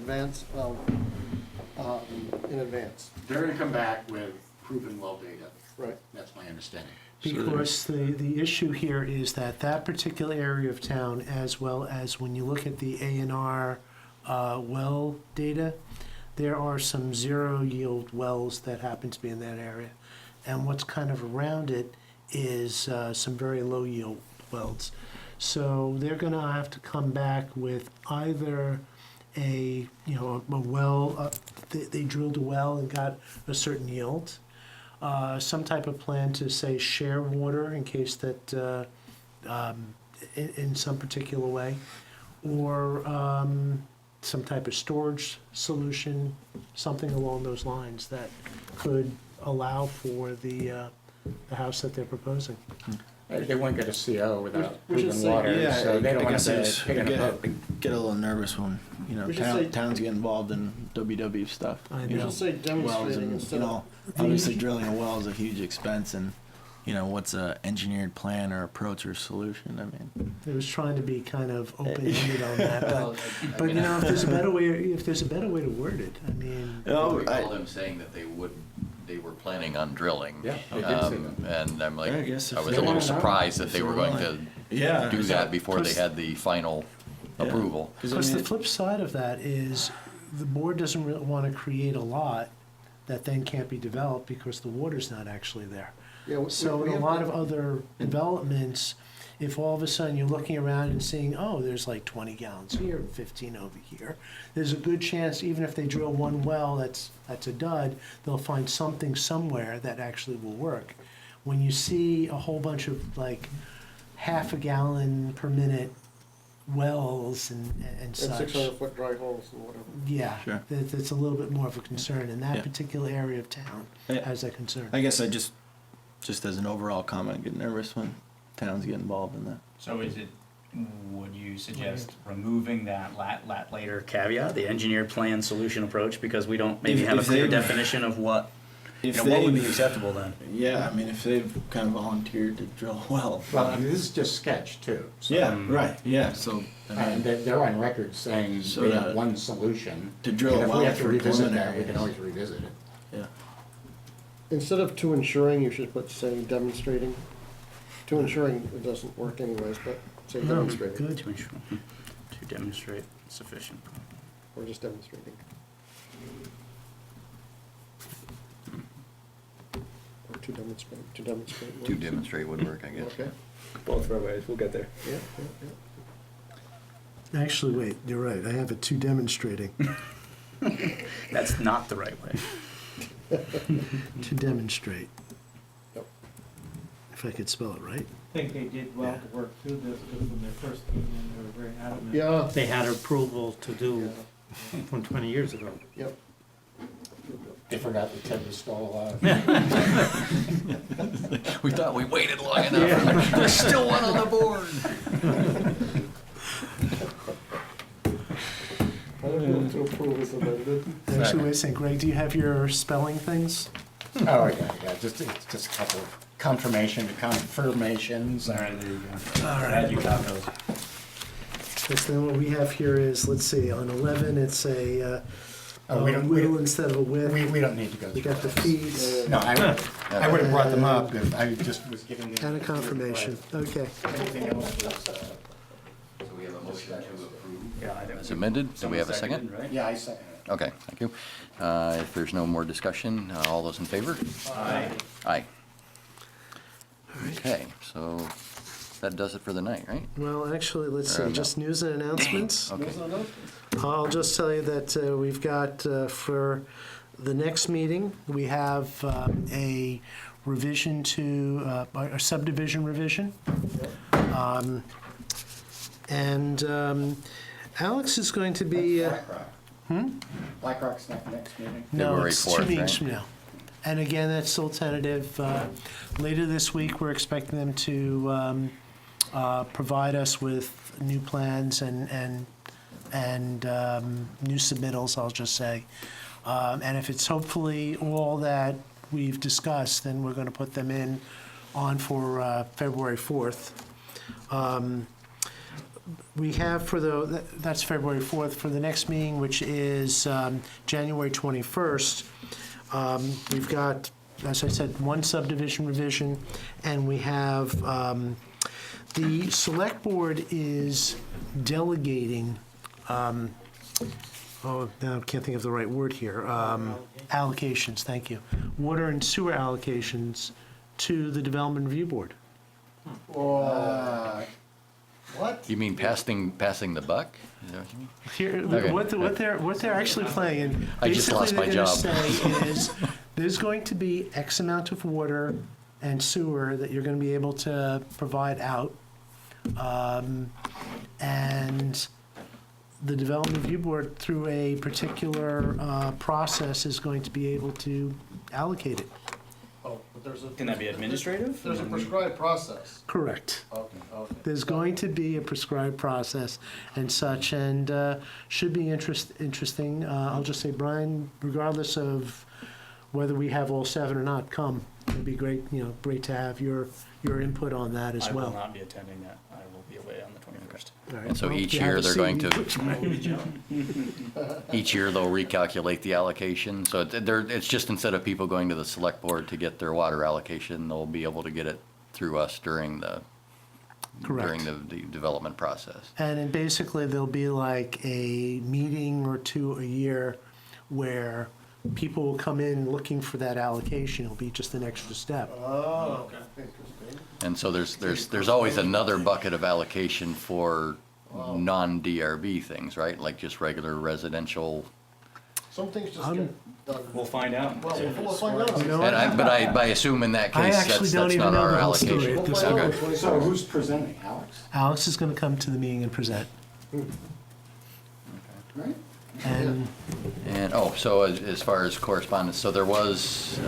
advance. They're gonna come back with proven well data. Right. That's my understanding. Because the issue here is that that particular area of town, as well as when you look at the A&R well data, there are some zero yield wells that happen to be in that area. And what's kind of around it is some very low yield wells. So they're gonna have to come back with either a well, they drilled a well and got a certain yield, some type of plan to say share water in case that in some particular way, or some type of storage solution, something along those lines that could allow for the house that they're proposing. They won't get a CO without We should proven say- water, Yeah, so they don't I want guess to I just pick it up. get a little nervous when We should say- towns get involved in WW stuff. I you know. Just say wells demonstrating and, instead of. obviously drilling a well is a huge expense, and what's a engineered plan or approach or solution? I mean, It was trying to be kind of open-ended on that, Well, but if there's a better way, to word it, I mean, I recall them saying that they were planning on drilling. Yeah, they did say that. And I'm like, I guess if I was they a little wanna know, surprised that if they they were going wanna. to yeah, do that before they Plus- had the final approval. because the flip side of that is the board doesn't really want to create a lot that then can't be developed because the water's not actually there. Yeah, So in a lot of other developments, if all of a sudden you're looking around and seeing, oh, there's like 20 gallons here and 15 over here, there's a good chance, even if they drill one well that's a dud, they'll find something somewhere that actually will work. When you see a whole bunch of like half a gallon per minute wells and And such, 600-foot dry holes and whatever. yeah, Sure. that's a little bit more of a concern, and that Yeah. particular area of town Yeah. has that concern. I guess I just as an overall comment, get nervous when towns get involved in that. So would you suggest removing that later caveat, the engineered plan solution approach, because we don't maybe If- have a if clear they've- definition of what, If what would be acceptable then? Yeah, I mean, if they've kind of volunteered to drill a well. Well, I mean, this is just sketch too. So, Yeah, right, yeah, so, I And mean, they're on record saying So they have that- one solution. to drill And a if well we have to for revisit that, we preliminary. can always revisit it. Yeah. Instead of to ensuring, you should put, say, demonstrating. To ensuring, it doesn't work anyways, but say No, demonstrating, good. To demonstrate sufficient. or just demonstrating. Or to demonstrate. To works. demonstrate would work, I guess. Okay, Both ways, we'll get there. yeah, yeah. Actually, wait, you're right, I have it to demonstrating. That's not the right way. To demonstrate. Yep. If I could spell it right. I think they did well to work through this, because when they first came in, they were very adamant. Yeah. They had approval to do from 20 years ago. Yep. They forgot that Ted was still alive. We thought we waited long enough. There's still one on the board. I don't move to approve as amended. Actually, wait a second, Greg, do you have your spelling things? Oh, yeah, just a couple of confirmations. All right, there you go. All right, you got those. Because then what we have here is, let's see, on 11, it's a We don't- will instead of a with. We don't need to go through We got the those. fees No, I would have brought them up if I just was giving them. and a confirmation. Okay. Everything else was, So we have a motion to approve Yeah, I think. as amended. Do we have a second? Seconded, right? yeah, I second it. Okay, thank you. If there's no more discussion, all those in favor? Aye. Aye. Okay, so that does it for the night, right? Well, actually, let's Fair see, enough. just news and announcements. Okay. I'll just tell you that we've got, for the next meeting, we have a revision to, a subdivision revision. And Alex is going to be, Black Rock's not next meeting. no, February it's 2 4th, weeks right? from now. And again, that's still tentative. Later this week, we're expecting them to provide us with new plans and new submittals, I'll just say. And if it's hopefully all that we've discussed, then we're going to put them in on for February 4th. We have that's February 4th. For the next meeting, which is January 21st, we've got, as I said, one subdivision revision, and we have, the select board is delegating, now I can't think of the right word here, allocations, thank you. Water and sewer allocations to the Development Review Board. What? You mean passing the buck? Is that what you mean? Here, Okay. what they're actually playing, and I just lost my job. basically they're gonna say is, there's going to be X amount of water and sewer that you're gonna be able to provide out. And the Development Review Board, through a particular process, is going to be able to allocate it. Oh, but there's a. Can that be administrative? There's a prescribed process. Correct. Okay, okay. There's going to be a prescribed process and such, and should be interesting. I'll just say, Brian, regardless of whether we have all 7 or not, come. It'd be great, great to have your input on that as I will well. not be attending that. I will be away on the 21st. All right, And so well, each you have year a they're seat. going to, each year they'll recalculate the allocation. So it's just instead of people going to the select board to get their water allocation, they'll be able to get it through us during the Correct. the development process. And then basically, there'll be like a meeting or two a year where people will come in looking for that allocation. It'll be just an extra step. Oh, okay. Interesting. And so there's always another bucket of allocation for non-DRB things, right? Like just regular residential. Some things just get done. We'll find out. Well, we'll find out. You know And I assume in that I case, actually that's don't even not know our the whole story allocation. at this We'll point. find out. So who's presenting, Alex? Alex is going to come to the meeting and present. Right? And And, so as far as correspondence, so there was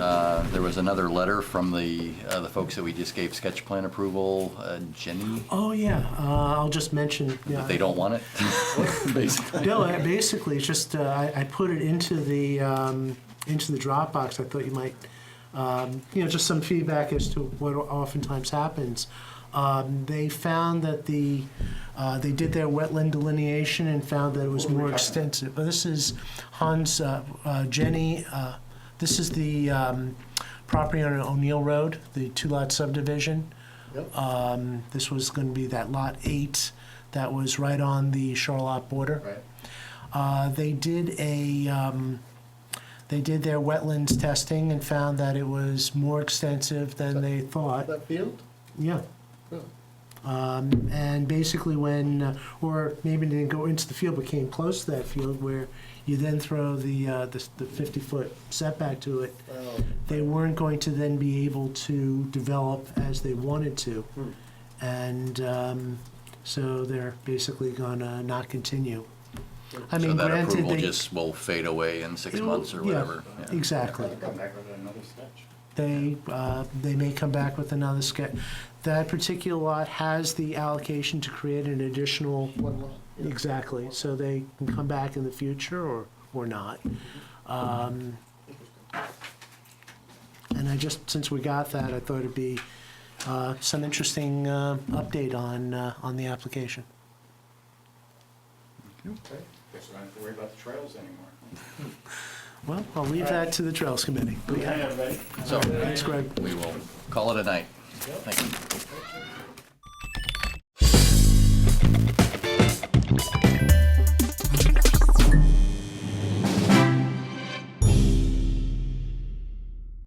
another letter from the folks that we just gave sketch plan approval, Jenny, oh yeah, I'll just mention. that they don't want it, basically. No, basically, it's just I put it into the Dropbox. I thought you might, just some feedback as to what oftentimes happens. They found that they did their wetland delineation and found that it was more extensive. But this is Jenny. This is the property on O'Neill Road, the 2-lot subdivision. Yep. This was going to be that lot 8 that was right on the Charlotte border. Right. They did their wetlands testing and found that it was more extensive than they thought. That field? Yeah. Yeah. And basically when, or maybe they didn't go into the field, but came close to that field where you then throw the 50-foot setback to it, they weren't going to then be able to develop as they wanted to. And so they're basically gonna not continue. I So mean, that granted, approval they. just will fade away in 6 It'll- months or yeah, whatever. Yeah. Exactly. Come back with another sketch. They may come back with another sketch. That particular lot has the allocation to create an additional, One lot. exactly, so they can come back in the future or not. And I just, since we got that, I thought it'd be some interesting update on the application. Okay, guess we don't have to worry about the trails anymore. Well, I'll leave that to the Trails Committee. Good night, everybody. So Thanks, Greg. we will call it a night. Thank you.